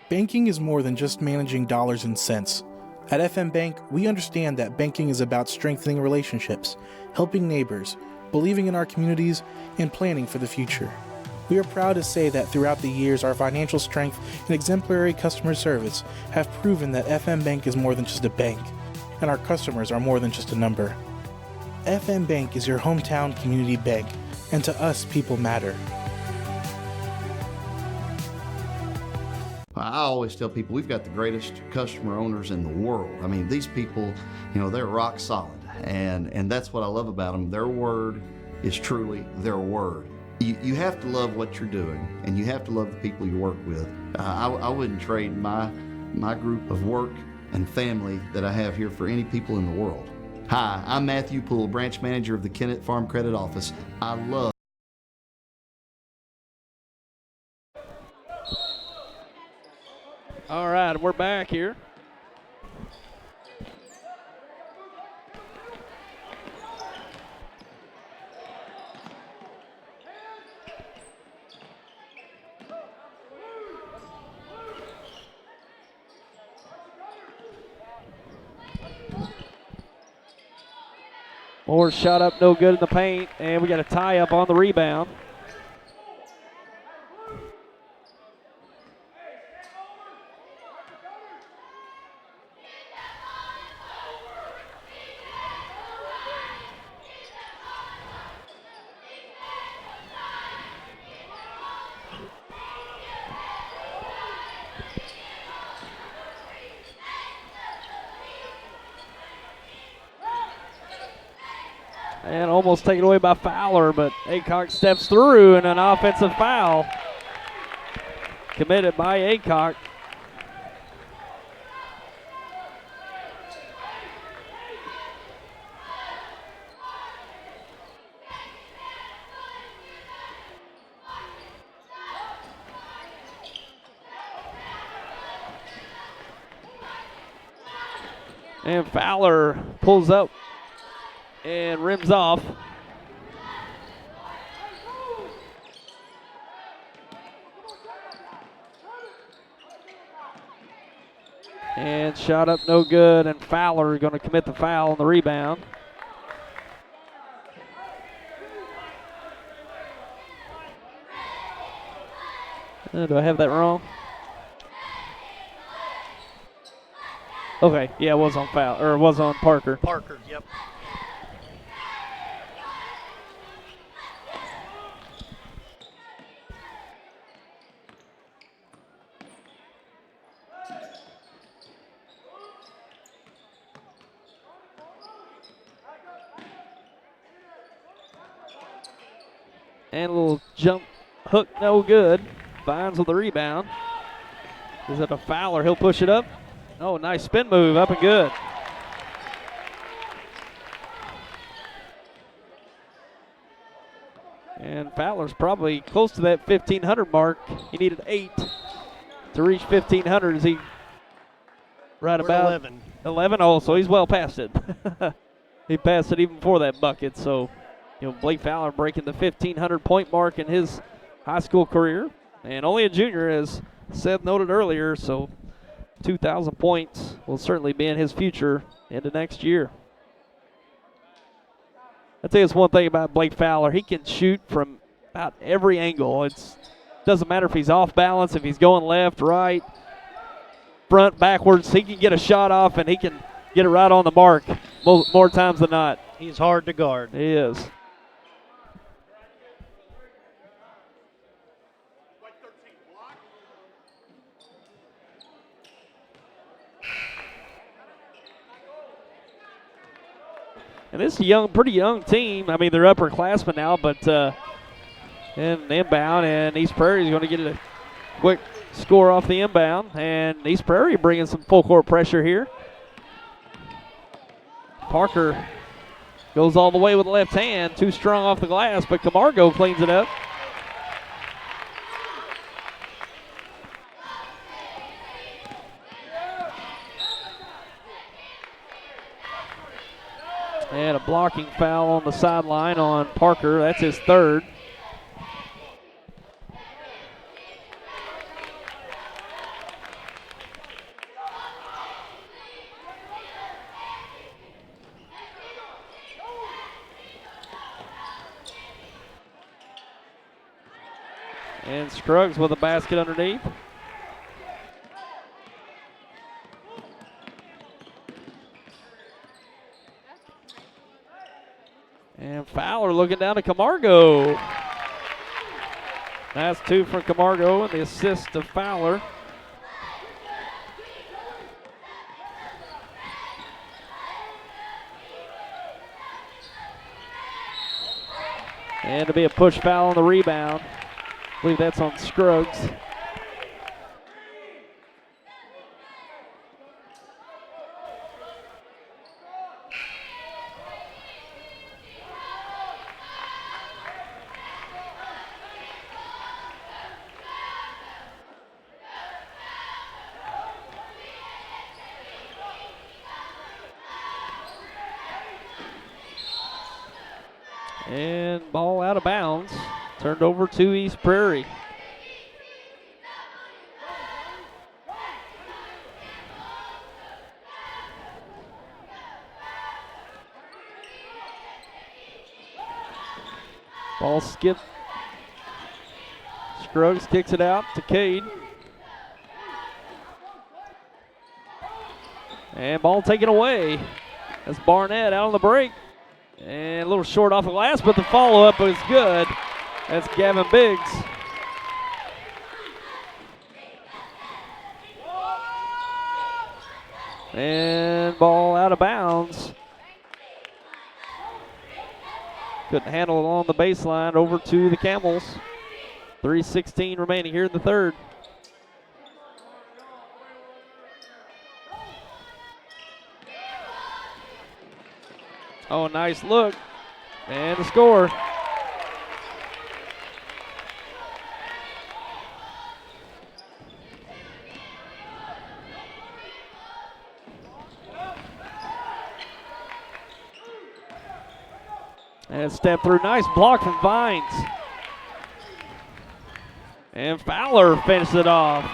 Banking is more than just managing dollars and cents. At FM Bank, we understand that banking is about strengthening relationships, helping neighbors, believing in our communities, and planning for the future. We are proud to say that throughout the years, our financial strength and exemplary customer service have proven that FM Bank is more than just a bank, and our customers are more than just a number. FM Bank is your hometown community bank, and to us, people matter. I always tell people we've got the greatest customer owners in the world. I mean, these people, they're rock solid. And that's what I love about them. Their word is truly their word. You have to love what you're doing, and you have to love the people you work with. I wouldn't trade my group of work and family that I have here for any people in the world. Hi, I'm Matthew Poole, branch manager of the Kennett Farm Credit Office. I love All right, we're back here. Moore shot up, no good in the paint, and we got a tie up on the rebound. And almost taken away by Fowler, but Aycock steps through, and an offensive foul committed by Aycock. And Fowler pulls up and rims off. And shot up, no good, and Fowler going to commit the foul on the rebound. Do I have that wrong? Okay, yeah, it was on foul, or it was on Parker. Parker, yep. And a little jump hook, no good. Vines with the rebound. Is it a Fowler? He'll push it up. Oh, nice spin move, up and good. And Fowler's probably close to that 1,500 mark. He needed 8 to reach 1,500. Is he right about 11? 11. Oh, so he's well past it. He passed it even before that bucket. So, Blake Fowler breaking the 1,500 point mark in his high school career, and only a junior, as Seth noted earlier. So, 2,000 points will certainly be in his future into next year. I'll tell you this one thing about Blake Fowler. He can shoot from about every angle. It doesn't matter if he's off balance, if he's going left, right, front, backwards. He can get a shot off, and he can get it right on the mark more times than not. He's hard to guard. He is. And this is a pretty young team. I mean, they're upperclassmen now, but and inbound, and East Prairie is going to get a quick score off the inbound. And East Prairie bringing some full court pressure here. Parker goes all the way with the left hand, too strong off the glass, but Camargo cleans it up. And a blocking foul on the sideline on Parker. That's his third. And Scruggs with a basket underneath. And Fowler looking down to Camargo. That's 2 from Camargo and the assist to Fowler. And to be a push foul on the rebound. I believe that's on Scruggs. And ball out of bounds. Turned over to East Prairie. Ball skipped. Scruggs kicks it out to Cade. And ball taken away. That's Barnett out on the break. And a little short off the glass, but the follow-up is good. That's Gavin Biggs. And ball out of bounds. Couldn't handle it on the baseline. Over to the Camels. 3:16 remaining here in the third. Oh, nice look. And the score. And step through. Nice block from Vines. And Fowler finished it off.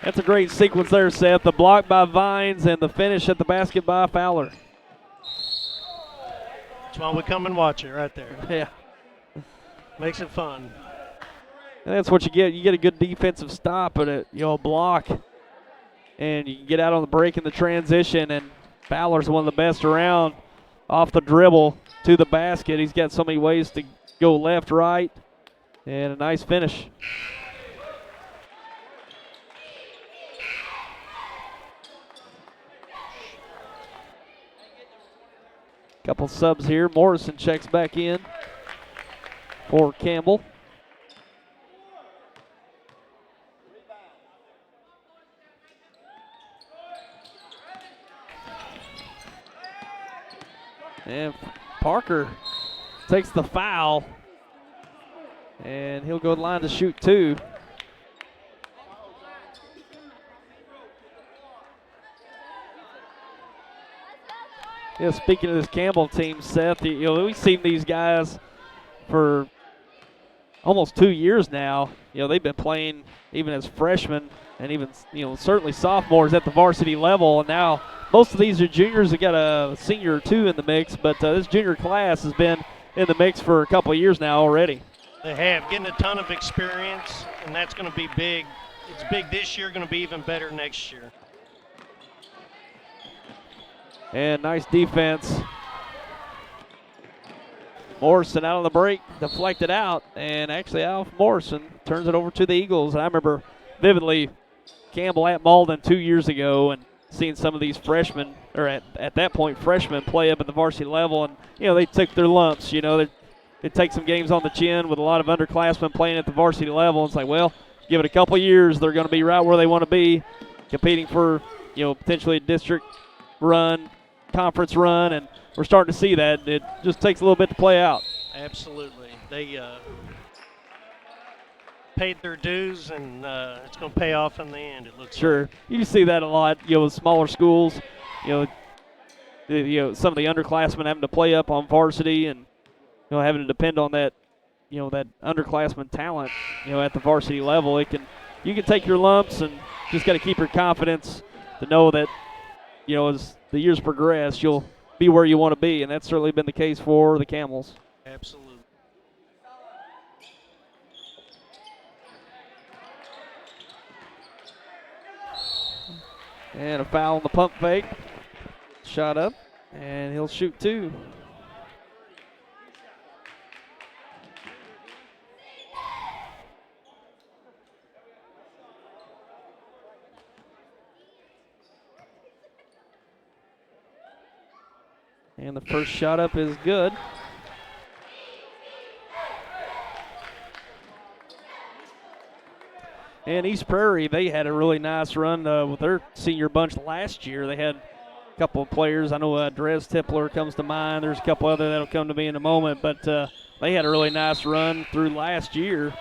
That's a great sequence there, Seth. The block by Vines and the finish at the basket by Fowler. That's why we come and watch it right there. Yeah. Makes it fun. And that's what you get. You get a good defensive stop and a block. And you can get out on the break in the transition, and Fowler's one of the best around off the dribble to the basket. He's got so many ways to go left, right, and a nice finish. Couple subs here. Morrison checks back in for Campbell. And Parker takes the foul, and he'll go to the line to shoot two. Yeah, speaking of this Campbell team, Seth, we've seen these guys for almost 2 years now. They've been playing even as freshmen and even, certainly sophomores at the varsity level. And now most of these are juniors. We got a senior or two in the mix, but this junior class has been in the mix for a couple of years now already. They have, getting a ton of experience, and that's going to be big. It's big this year, going to be even better next year. And nice defense. Morrison out on the break, deflected out, and actually Alf Morrison turns it over to the Eagles. And I remember vividly Campbell at Malden 2 years ago and seeing some of these freshmen, or at that point freshmen, play up at the varsity level, and they took their lumps. They take some games on the chin with a lot of underclassmen playing at the varsity level. It's like, well, give it a couple of years, they're going to be right where they want to be, competing for potentially a district run, conference run, and we're starting to see that. It just takes a little bit to play out. Absolutely. They paid their dues, and it's going to pay off in the end, it looks Sure. like. You see that a lot, with smaller schools, some of the underclassmen having to play up on varsity and, having to depend on that, that underclassmen talent, at the varsity level. You can take your lumps and just got to keep your confidence to know that, as the years progress, you'll be where you want to be, and that's certainly been the case for the Camels. Absolutely. And a foul on the pump fake. Shot up, and he'll shoot two. And the first shot up is good. And East Prairie, they had a really nice run with their senior bunch last year. They had a couple of players. I know Drez Tipler comes to mind. There's a couple other that'll come to me in a moment. But they had a really nice run through last year,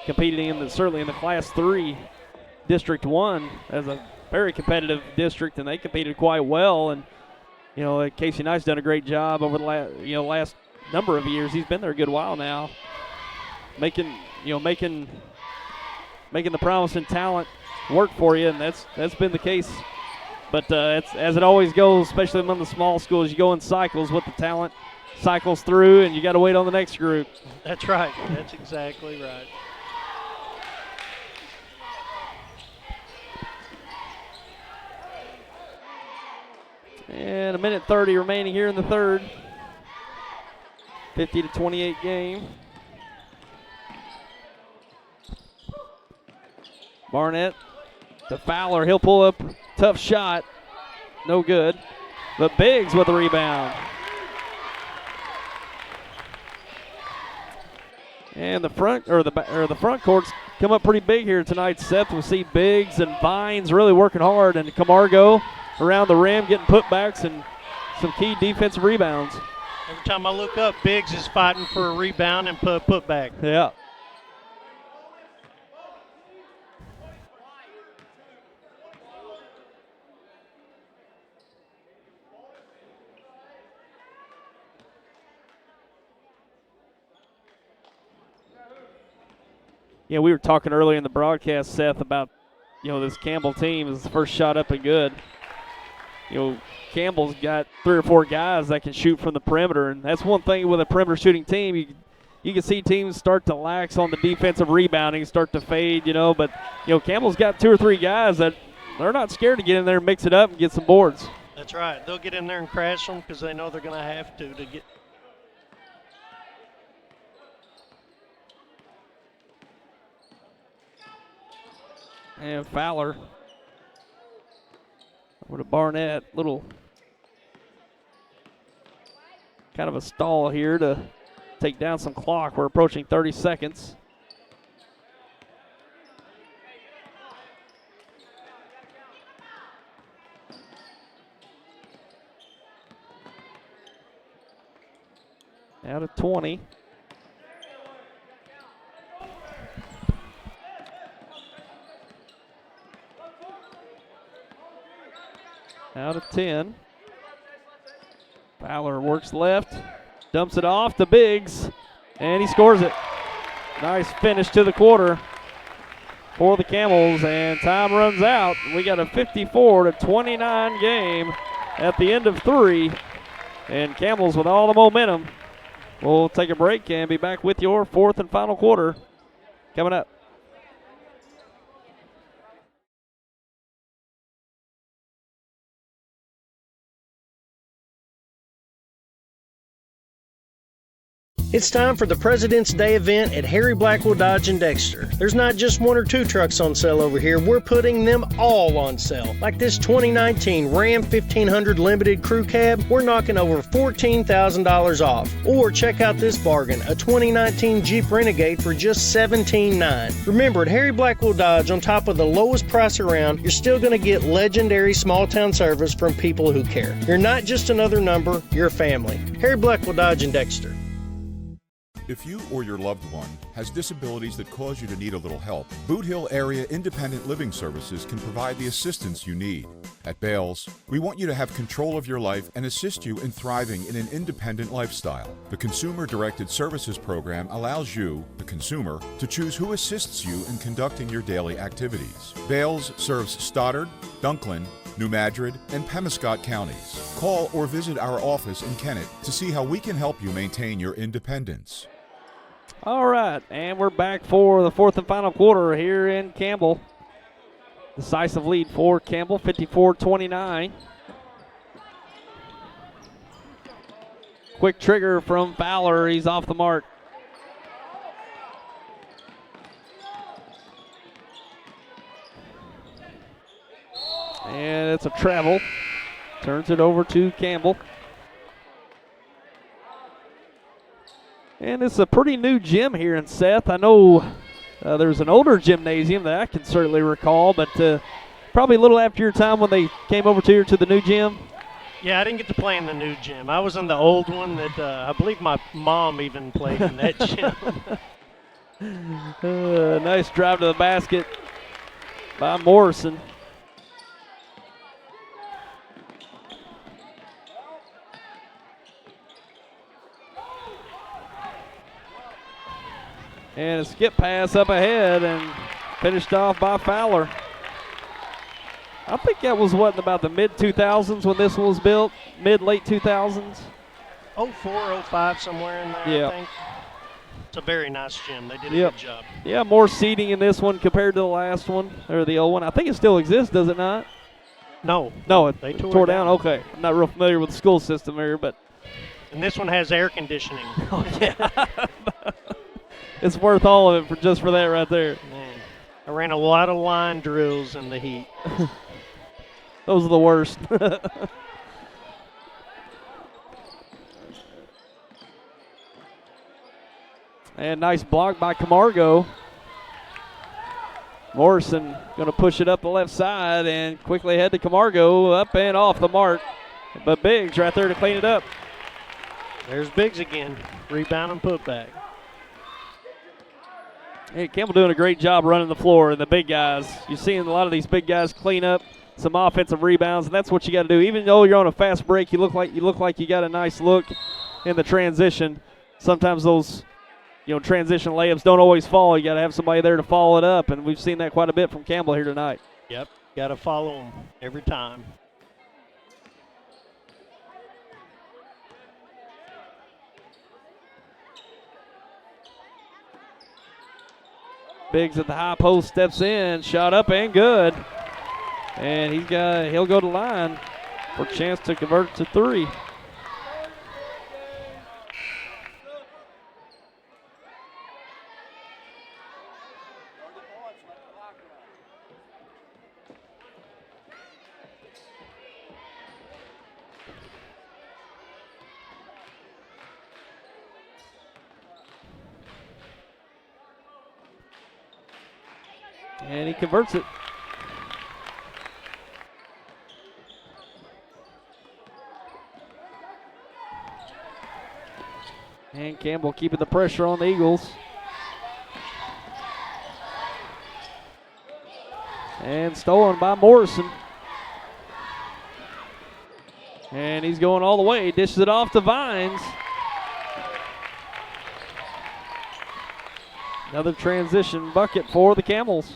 competing certainly in the Class 3 District 1 as a very competitive district, and they competed quite well. And, Casey Knight's done a great job over the last number of years. He's been there a good while now, making the promising talent work for you, and that's been the case. But it's, as it always goes, especially among the small schools, you go in cycles with the talent, cycles through, and you got to wait on the next group. That's right. That's exactly right. And a minute 30 remaining here in the third. 50-28 game. Barnett to Fowler. He'll pull up. Tough shot. No good. But Biggs with the rebound. And the front courts come up pretty big here tonight, Seth. We'll see Biggs and Vines really working hard, and Camargo around the rim getting putbacks and some key defensive rebounds. Every time I look up, Biggs is fighting for a rebound and putback. Yeah. Yeah, we were talking earlier in the broadcast, Seth, about, this Campbell team is the first shot up and good. Campbell's got 3 or 4 guys that can shoot from the perimeter, and that's one thing with a perimeter shooting team. You can see teams start to lax on the defensive rebounding, start to fade, but, Campbell's got 2 or 3 guys that they're not scared to get in there and mix it up and get some boards. That's right. They'll get in there and crash them because they know they're going to have to get. And Fowler over to Barnett. Little kind of a stall here to take down some clock. We're approaching 30 seconds. Out of 20. Out of 10. Fowler works left, dumps it off to Biggs, and he scores it. Nice finish to the quarter for the Camels, and time runs out. We got a 54-29 game at the end of 3, and Camels with all the momentum. We'll take a break and be back with your 4th and final quarter coming up. It's time for the President's Day event at Harry Blackwell Dodge and Dexter. There's not just 1 or 2 trucks on sale over here. We're putting them all on sale. Like this 2019 Ram 1500 Limited Crew Cab, we're knocking over $14,000 off. Or check out this bargain, a 2019 Jeep Renegade for just $17,900. Remember, at Harry Blackwell Dodge, on top of the lowest price around, you're still going to get legendary small town service from people who care. You're not just another number, you're family. Harry Blackwell Dodge and Dexter. If you or your loved one has disabilities that cause you to need a little help, Boot Hill Area Independent Living Services can provide the assistance you need. At Bales, we want you to have control of your life and assist you in thriving in an independent lifestyle. The Consumer Directed Services Program allows you, the consumer, to choose who assists you in conducting your daily activities. Bales serves Stoddard, Dunklin, New Madrid, and Pemiscot counties. Call or visit our office in Kennett to see how we can help you maintain your independence. All right, and we're back for the 4th and final quarter here in Campbell. Decisive lead for Campbell, 54-29. Quick trigger from Fowler. He's off the mark. And it's a travel. Turns it over to Campbell. And it's a pretty new gym here in Seth. I know There was an older gymnasium that I can certainly recall, but probably a little after your time when they came over here to the new gym. Yeah, I didn't get to play in the new gym. I was in the old one that I believe my mom even played in that gym. Nice drive to the basket by Morrison. And a skip pass up ahead and finished off by Fowler. I think that was what, about the mid-2000s when this one was built? Mid-late 2000s? 04, 05, somewhere in there, Yeah. I think. It's a very nice gym. They did a Yep. good job. Yeah, more seating in this one compared to the last one, or the old one. I think it still exists, does it not? No. No, it They tore it down. Okay. I'm not real familiar with the school system here, but. And this one has air conditioning. Oh, yeah. It's worth all of it just for that right there. Man, I ran a lot of line drills in the heat. Those are the worst. And nice block by Camargo. Morrison going to push it up the left side and quickly head to Camargo, up and off the mark. But Biggs right there to clean it up. There's Biggs again. Rebound and putback. Hey, Campbell doing a great job running the floor, and the big guys. You're seeing a lot of these big guys clean up some offensive rebounds, and that's what you got to do. Even though you're on a fast break, you look like you got a nice look in the transition. Sometimes those, transition layups don't always fall. You got to have somebody there to follow it up, and we've seen that quite a bit from Campbell here tonight. Yep, got to follow him every time. Biggs at the high post, steps in, shot up and good. And he'll go to line for a chance to convert to three. And he converts it. And Campbell keeping the pressure on the Eagles. And stolen by Morrison. And he's going all the way. Dishes it off to Vines. Another transition bucket for the Camels.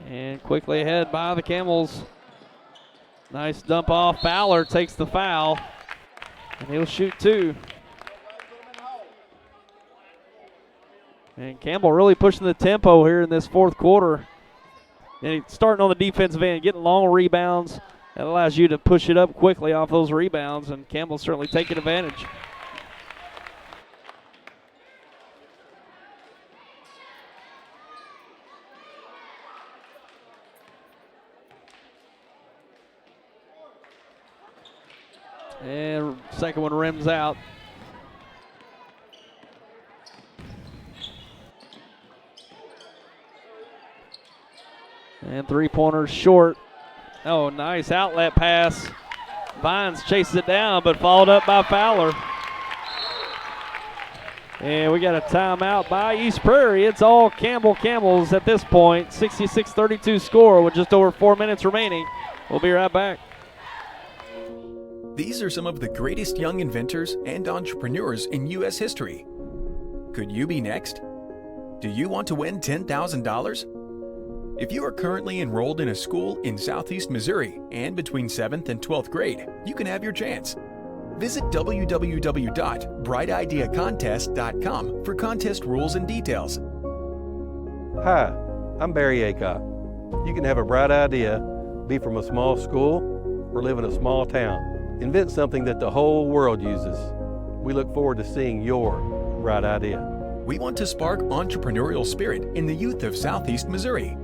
And quickly ahead by the Camels. Nice dump off. Fowler takes the foul. And he'll shoot two. And Campbell really pushing the tempo here in this fourth quarter. And he's starting on the defensive end, getting long rebounds. That allows you to push it up quickly off those rebounds, and Campbell's certainly taking advantage. And second one rims out. And three-pointers short. Oh, nice outlet pass. Vines chases it down, but followed up by Fowler. And we got a timeout by East Prairie. It's all Camels at this point. 66-32 score with just over 4 minutes remaining. We'll be right back. These are some of the greatest young inventors and entrepreneurs in U.S. history. Could you be next? Do you want to win $10,000? If you are currently enrolled in a school in Southeast Missouri and between 7th and 12th grade, you can have your chance. Visit www.brightideacontest.com for contest rules and details. Hi, I'm Barry Aycock. You can have a bright idea, be from a small school, or live in a small town. Invent something that the whole world uses. We look forward to seeing your bright idea. We want to spark entrepreneurial spirit in the youth of Southeast Missouri.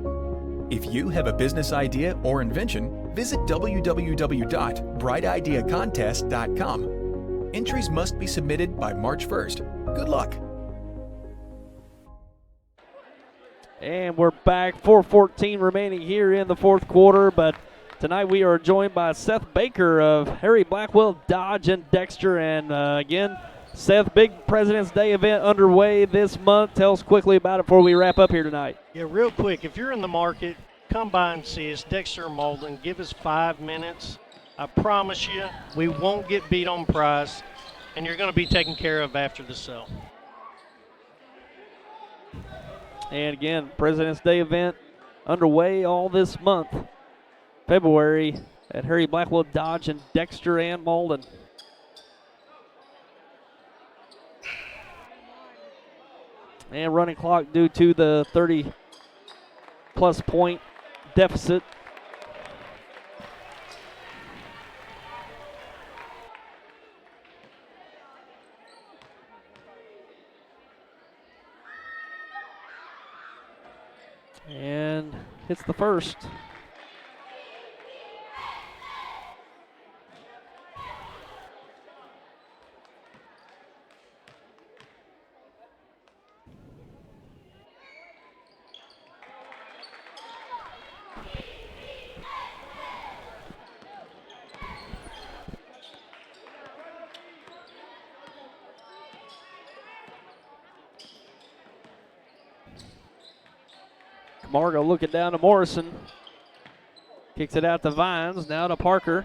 If you have a business idea or invention, visit www.brightideacontest.com. Entries must be submitted by March 1st. Good luck! And we're back, 4:14 remaining here in the fourth quarter, but tonight we are joined by Seth Baker of Harry Blackwell Dodge and Dexter. And again, Seth, big President's Day event underway this month. Tell us quickly about it before we wrap up here tonight. Yeah, real quick, if you're in the market, come by and see us, Dexter and Malden. Give us 5 minutes. I promise you, we won't get beat on price, and you're going to be taken care of after the sale. And again, President's Day event underway all this month, February, at Harry Blackwell Dodge and Dexter and Malden. And running clock due to the 30-plus point deficit. And hits the first. Margo looking down to Morrison. Kicks it out to Vines, now to Parker.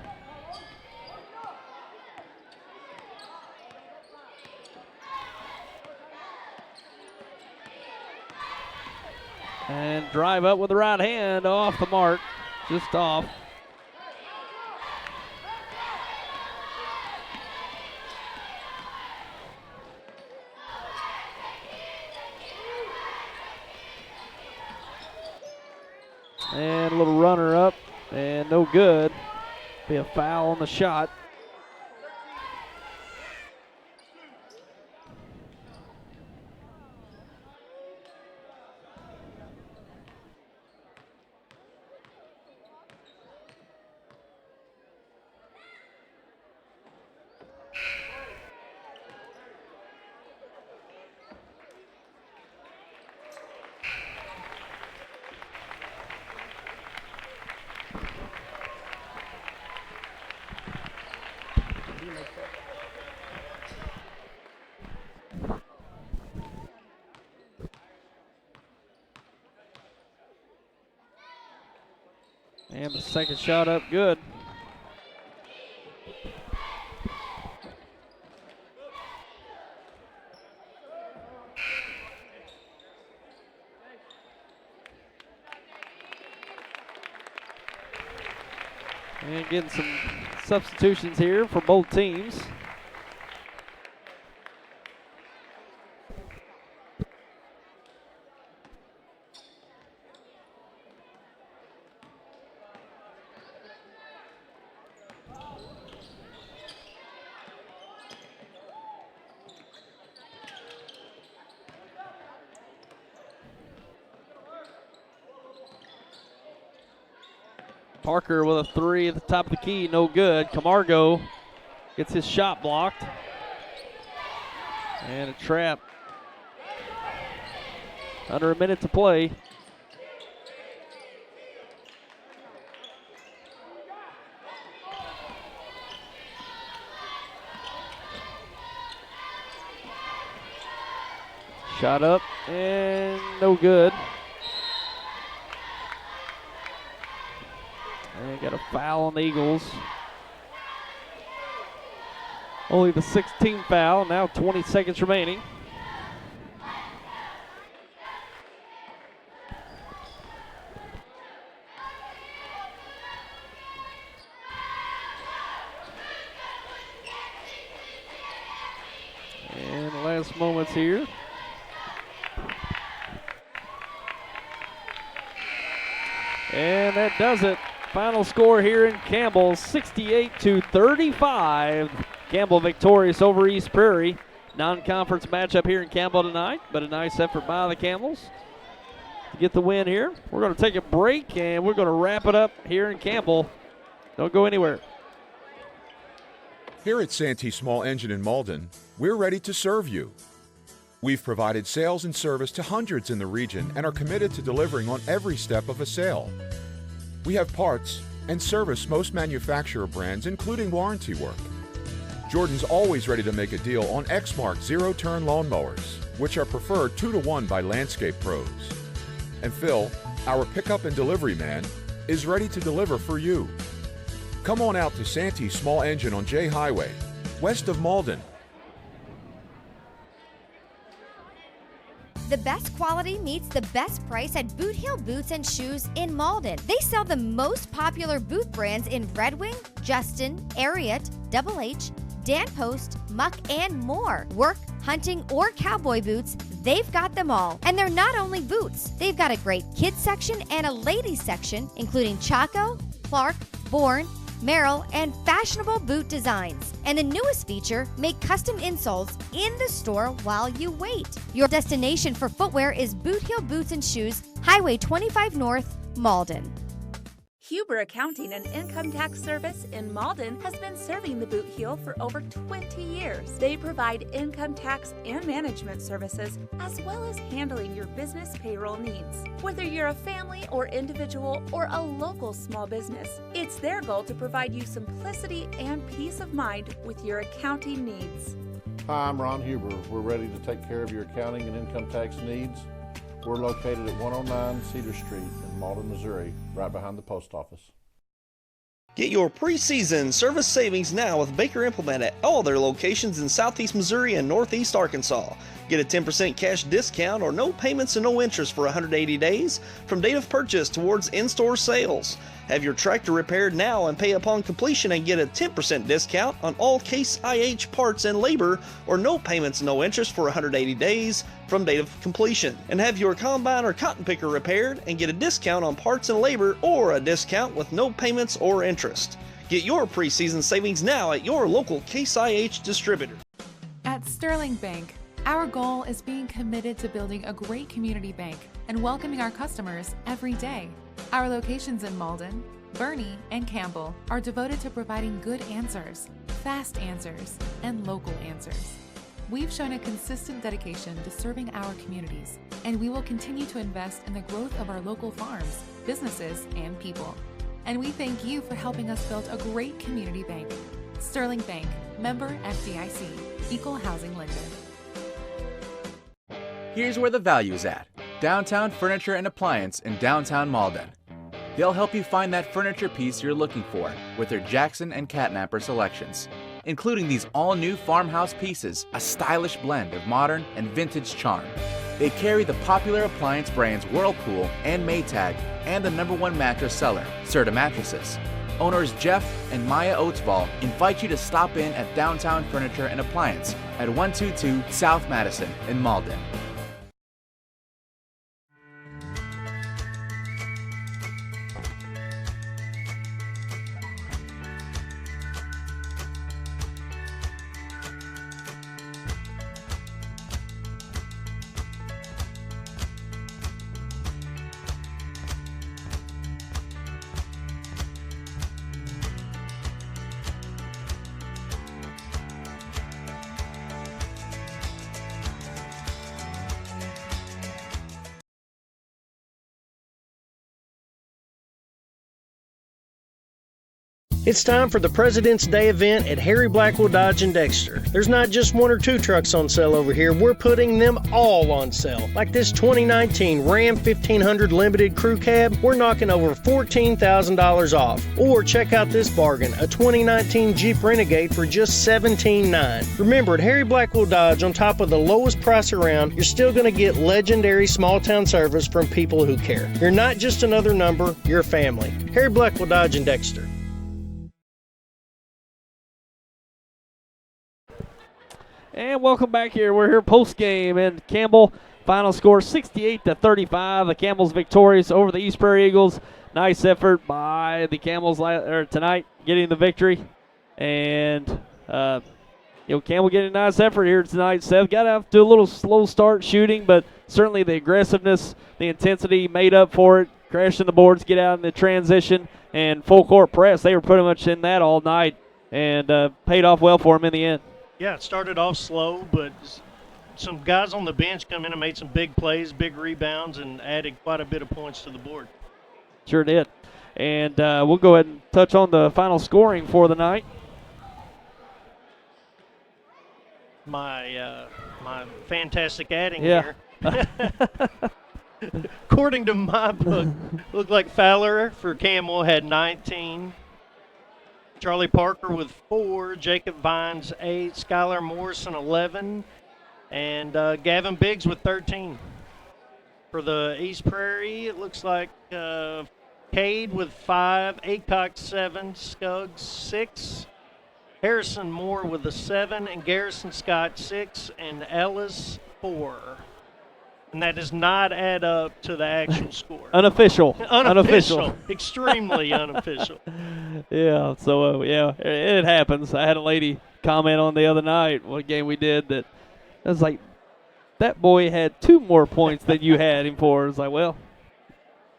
And drive up with the right hand, off the mark, just off. And a little runner up, and no good. Be a foul on the shot. And the second shot up good. And getting some substitutions here for both teams. Parker with a three at the top of the key, no good. Camargo gets his shot blocked. And a trap. Under a minute to play. Shot up and no good. And got a foul on the Eagles. Only the 16th foul, now 20 seconds remaining. And the last moments here. And that does it. Final score here in Campbell, 68-35. Campbell victorious over East Prairie. Non-conference matchup here in Campbell tonight, but a nice effort by the Camels. to get the win here. We're going to take a break, and we're going to wrap it up here in Campbell. Don't go anywhere. Here at Santee Small Engine in Malden, we're ready to serve you. We've provided sales and service to hundreds in the region and are committed to delivering on every step of a sale. We have parts and service most manufacturer brands, including warranty work. Jordan's always ready to make a deal on Exmark zero-turn lawnmowers, which are preferred 2-to-1 by landscape pros. And Phil, our pickup and delivery man, is ready to deliver for you. Come on out to Santee Small Engine on J Highway, west of Malden. The best quality meets the best price at Boot Hill Boots and Shoes in Malden. They sell the most popular boot brands in Red Wing, Justin, Ariat, Double H, Dan Post, Muck, and more. Work, hunting, or cowboy boots, they've got them all. And they're not only boots. They've got a great kids section and a ladies section, including Chaco, Clark, Bourne, Merrill, and fashionable boot designs. And the newest feature, make custom insoles in the store while you wait. Your destination for footwear is Boot Hill Boots and Shoes, Highway 25 North, Malden. Huber Accounting and Income Tax Service in Malden has been serving the Boot Heel for over 20 years. They provide income tax and management services as well as handling your business payroll needs. Whether you're a family or individual or a local small business, it's their goal to provide you simplicity and peace of mind with your accounting needs. Hi, I'm Ron Huber. We're ready to take care of your accounting and income tax needs. We're located at 109 Cedar Street in Malden, Missouri, right behind the post office. Get your preseason service savings now with Baker Implement at all their locations in Southeast Missouri and Northeast Arkansas. Get a 10% cash discount or no payments and no interest for 180 days from date of purchase towards in-store sales. Have your tractor repaired now and pay upon completion and get a 10% discount on all Case IH parts and labor, or no payments and no interest for 180 days from date of completion. And have your combine or cotton picker repaired and get a discount on parts and labor, or a discount with no payments or interest. Get your preseason savings now at your local Case IH distributor. At Sterling Bank, our goal is being committed to building a great community bank and welcoming our customers every day. Our locations in Malden, Bernie, and Campbell are devoted to providing good answers, fast answers, and local answers. We've shown a consistent dedication to serving our communities, and we will continue to invest in the growth of our local farms, businesses, and people. And we thank you for helping us build a great community bank. Sterling Bank, member FDIC, equal housing lender. Here's where the value's at. Downtown Furniture and Appliance in downtown Malden. They'll help you find that furniture piece you're looking for with their Jackson and Catnapper selections, including these all-new farmhouse pieces, a stylish blend of modern and vintage charm. They carry the popular appliance brands Whirlpool and Maytag, and the #1 mattress seller, Serta Mattresses. Owners Jeff and Maya Oatsball invite you to stop in at Downtown Furniture and Appliance at 122 South Madison in Malden. It's time for the President's Day event at Harry Blackwell Dodge and Dexter. There's not just 1 or 2 trucks on sale over here. We're putting them all on sale. Like this 2019 Ram 1500 Limited Crew Cab, we're knocking over $14,000 off. Or check out this bargain, a 2019 Jeep Renegade for just $17,900. Remember, at Harry Blackwell Dodge, on top of the lowest price around, you're still going to get legendary small town service from people who care. You're not just another number, you're family. Harry Blackwell Dodge and Dexter. And welcome back here. We're here post-game in Campbell. Final score 68-35. The Campbell's victorious over the East Prairie Eagles. Nice effort by the Campbells tonight, getting the victory. And Campbell getting a nice effort here tonight. Seth got out to a little slow start shooting, but certainly the aggressiveness, the intensity made up for it. Crashing the boards, get out in the transition, and full court press. They were pretty much in that all night, and paid off well for them in the end. Yeah, it started off slow, but some guys on the bench come in and made some big plays, big rebounds, and added quite a bit of points to the board. Sure did. And we'll go ahead and touch on the final scoring for the night. My fantastic adding Yeah. here. According to my book, looked like Fowler for Campbell had 19. Charlie Parker with 4, Jacob Vines 8, Skylar Morrison 11, and Gavin Biggs with 13. For the East Prairie, it looks like Cade with 5, Acock 7, Scuggs 6, Harrison Moore with a 7, and Garrison Scott 6, and Ellis 4. And that does not add up to the actual score. Unofficial. Extremely unofficial. Yeah, so, it happens. I had a lady comment on the other night, what game we did, that I was like, that boy had 2 more points than you had him for. I was like, well,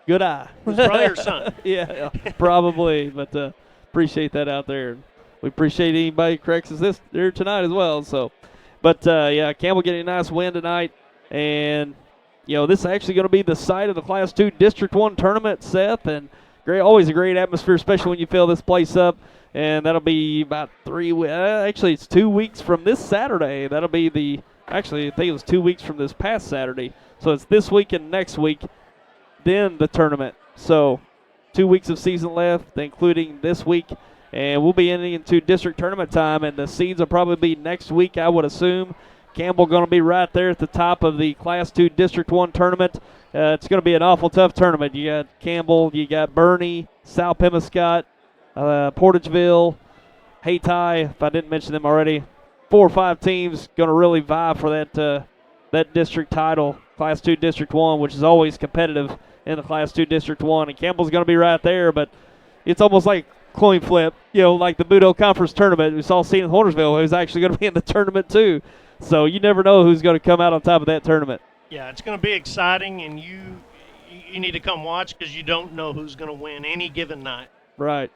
good eye. It was probably your son. yeah, probably. But appreciate that out there. We appreciate anybody who corrects us this there tonight as well. So, but, Campbell getting a nice win tonight. And, this is actually going to be the site of the Class 2 District 1 tournament, Seth. And always a great atmosphere, especially when you fill this place up. And that'll be about 3 actually, it's 2 weeks from this Saturday. That'll be actually, I think it was 2 weeks from this past Saturday. So it's this week and next week, then the tournament. So 2 weeks of season left, including this week. And we'll be ending into district tournament time, and the seeds will probably be next week, I would assume. Campbell going to be right there at the top of the Class 2 District 1 tournament. It's going to be an awful tough tournament. You got Campbell, you got Bernie, South Pemiscott, Portageville, Hayti, if I didn't mention them already. 4 or 5 teams going to really vie for that district title, Class 2 District 1, which is always competitive in the Class 2 District 1. And Campbell's going to be right there, but it's almost like coin flip, like the Boot Hill Conference tournament. We saw St. Hornersville, who's actually going to be in the tournament too. So you never know who's going to come out on top of that tournament. Yeah, it's going to be exciting, and you need to come watch because you don't know who's going to win any given night. Right.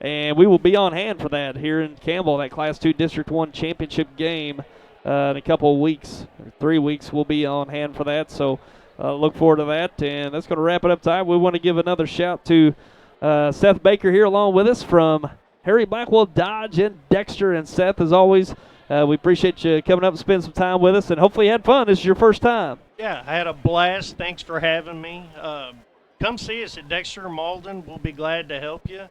And we will be on hand for that here in Campbell, that Class 2 District 1 championship game in a couple of weeks, 3 weeks. We'll be on hand for that. So look forward to that. And that's going to wrap it up time. We want to give another shout to Seth Baker here along with us from Harry Blackwell Dodge and Dexter. And Seth, as always, we appreciate you coming up and spending some time with us, and hopefully you had fun. This is your first time. Yeah, I had a blast. Thanks for having me. Come see us at Dexter Malden. We'll be glad to help you.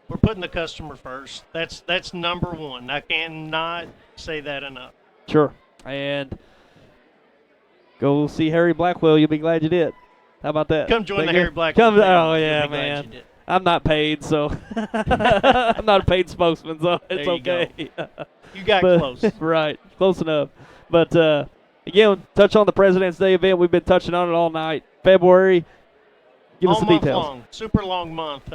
We're putting the customer first. That's number one. I cannot say that enough. Sure. And go see Harry Blackwell. You'll be glad you did. How about that? Come join the Harry Blackwell. Oh, yeah, man. I'm not paid, so I'm not a paid spokesman, so it's okay. You got close. Right, close enough. But, again, touch on the President's Day event. We've been touching on it all night. February, give us the details. Long, super long month.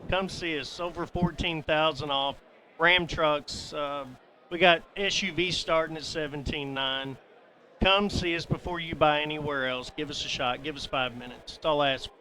Come see us. Over $14,000 off. Ram trucks. We got SUV starting at $17,900. Come see us before you buy anywhere else. Give us a shot. Give us 5 minutes. That's all I ask for.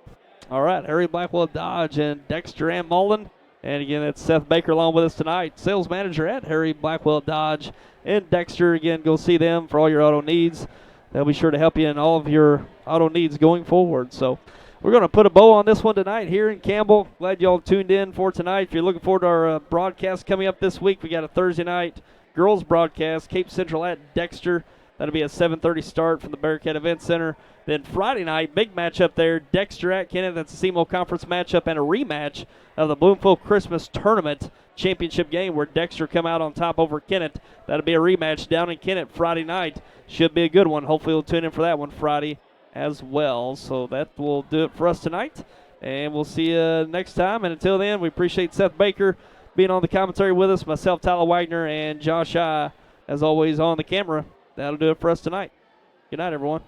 All right, Harry Blackwell Dodge and Dexter and Mullen. And again, that's Seth Baker along with us tonight, sales manager at Harry Blackwell Dodge and Dexter. Again, go see them for all your auto needs. They'll be sure to help you in all of your auto needs going forward. So we're going to put a bow on this one tonight here in Campbell. Glad you all tuned in for tonight. If you're looking forward to our broadcast coming up this week, we got a Thursday night girls broadcast, Cape Central at Dexter. That'll be a 7:30 start from the Bearcat Event Center. Then Friday night, big matchup there, Dexter at Kennett. That's a SEMO Conference matchup and a rematch of the Bloomfield Christmas Tournament championship game where Dexter come out on top over Kennett. That'll be a rematch down in Kennett Friday night. Should be a good one. Hopefully we'll tune in for that one Friday as well. So that will do it for us tonight. And we'll see you next time. And until then, we appreciate Seth Baker being on the commentary with us, myself, Tyler Wagner, and Josh I, as always, on the camera. That'll do it for us tonight. Good night, everyone.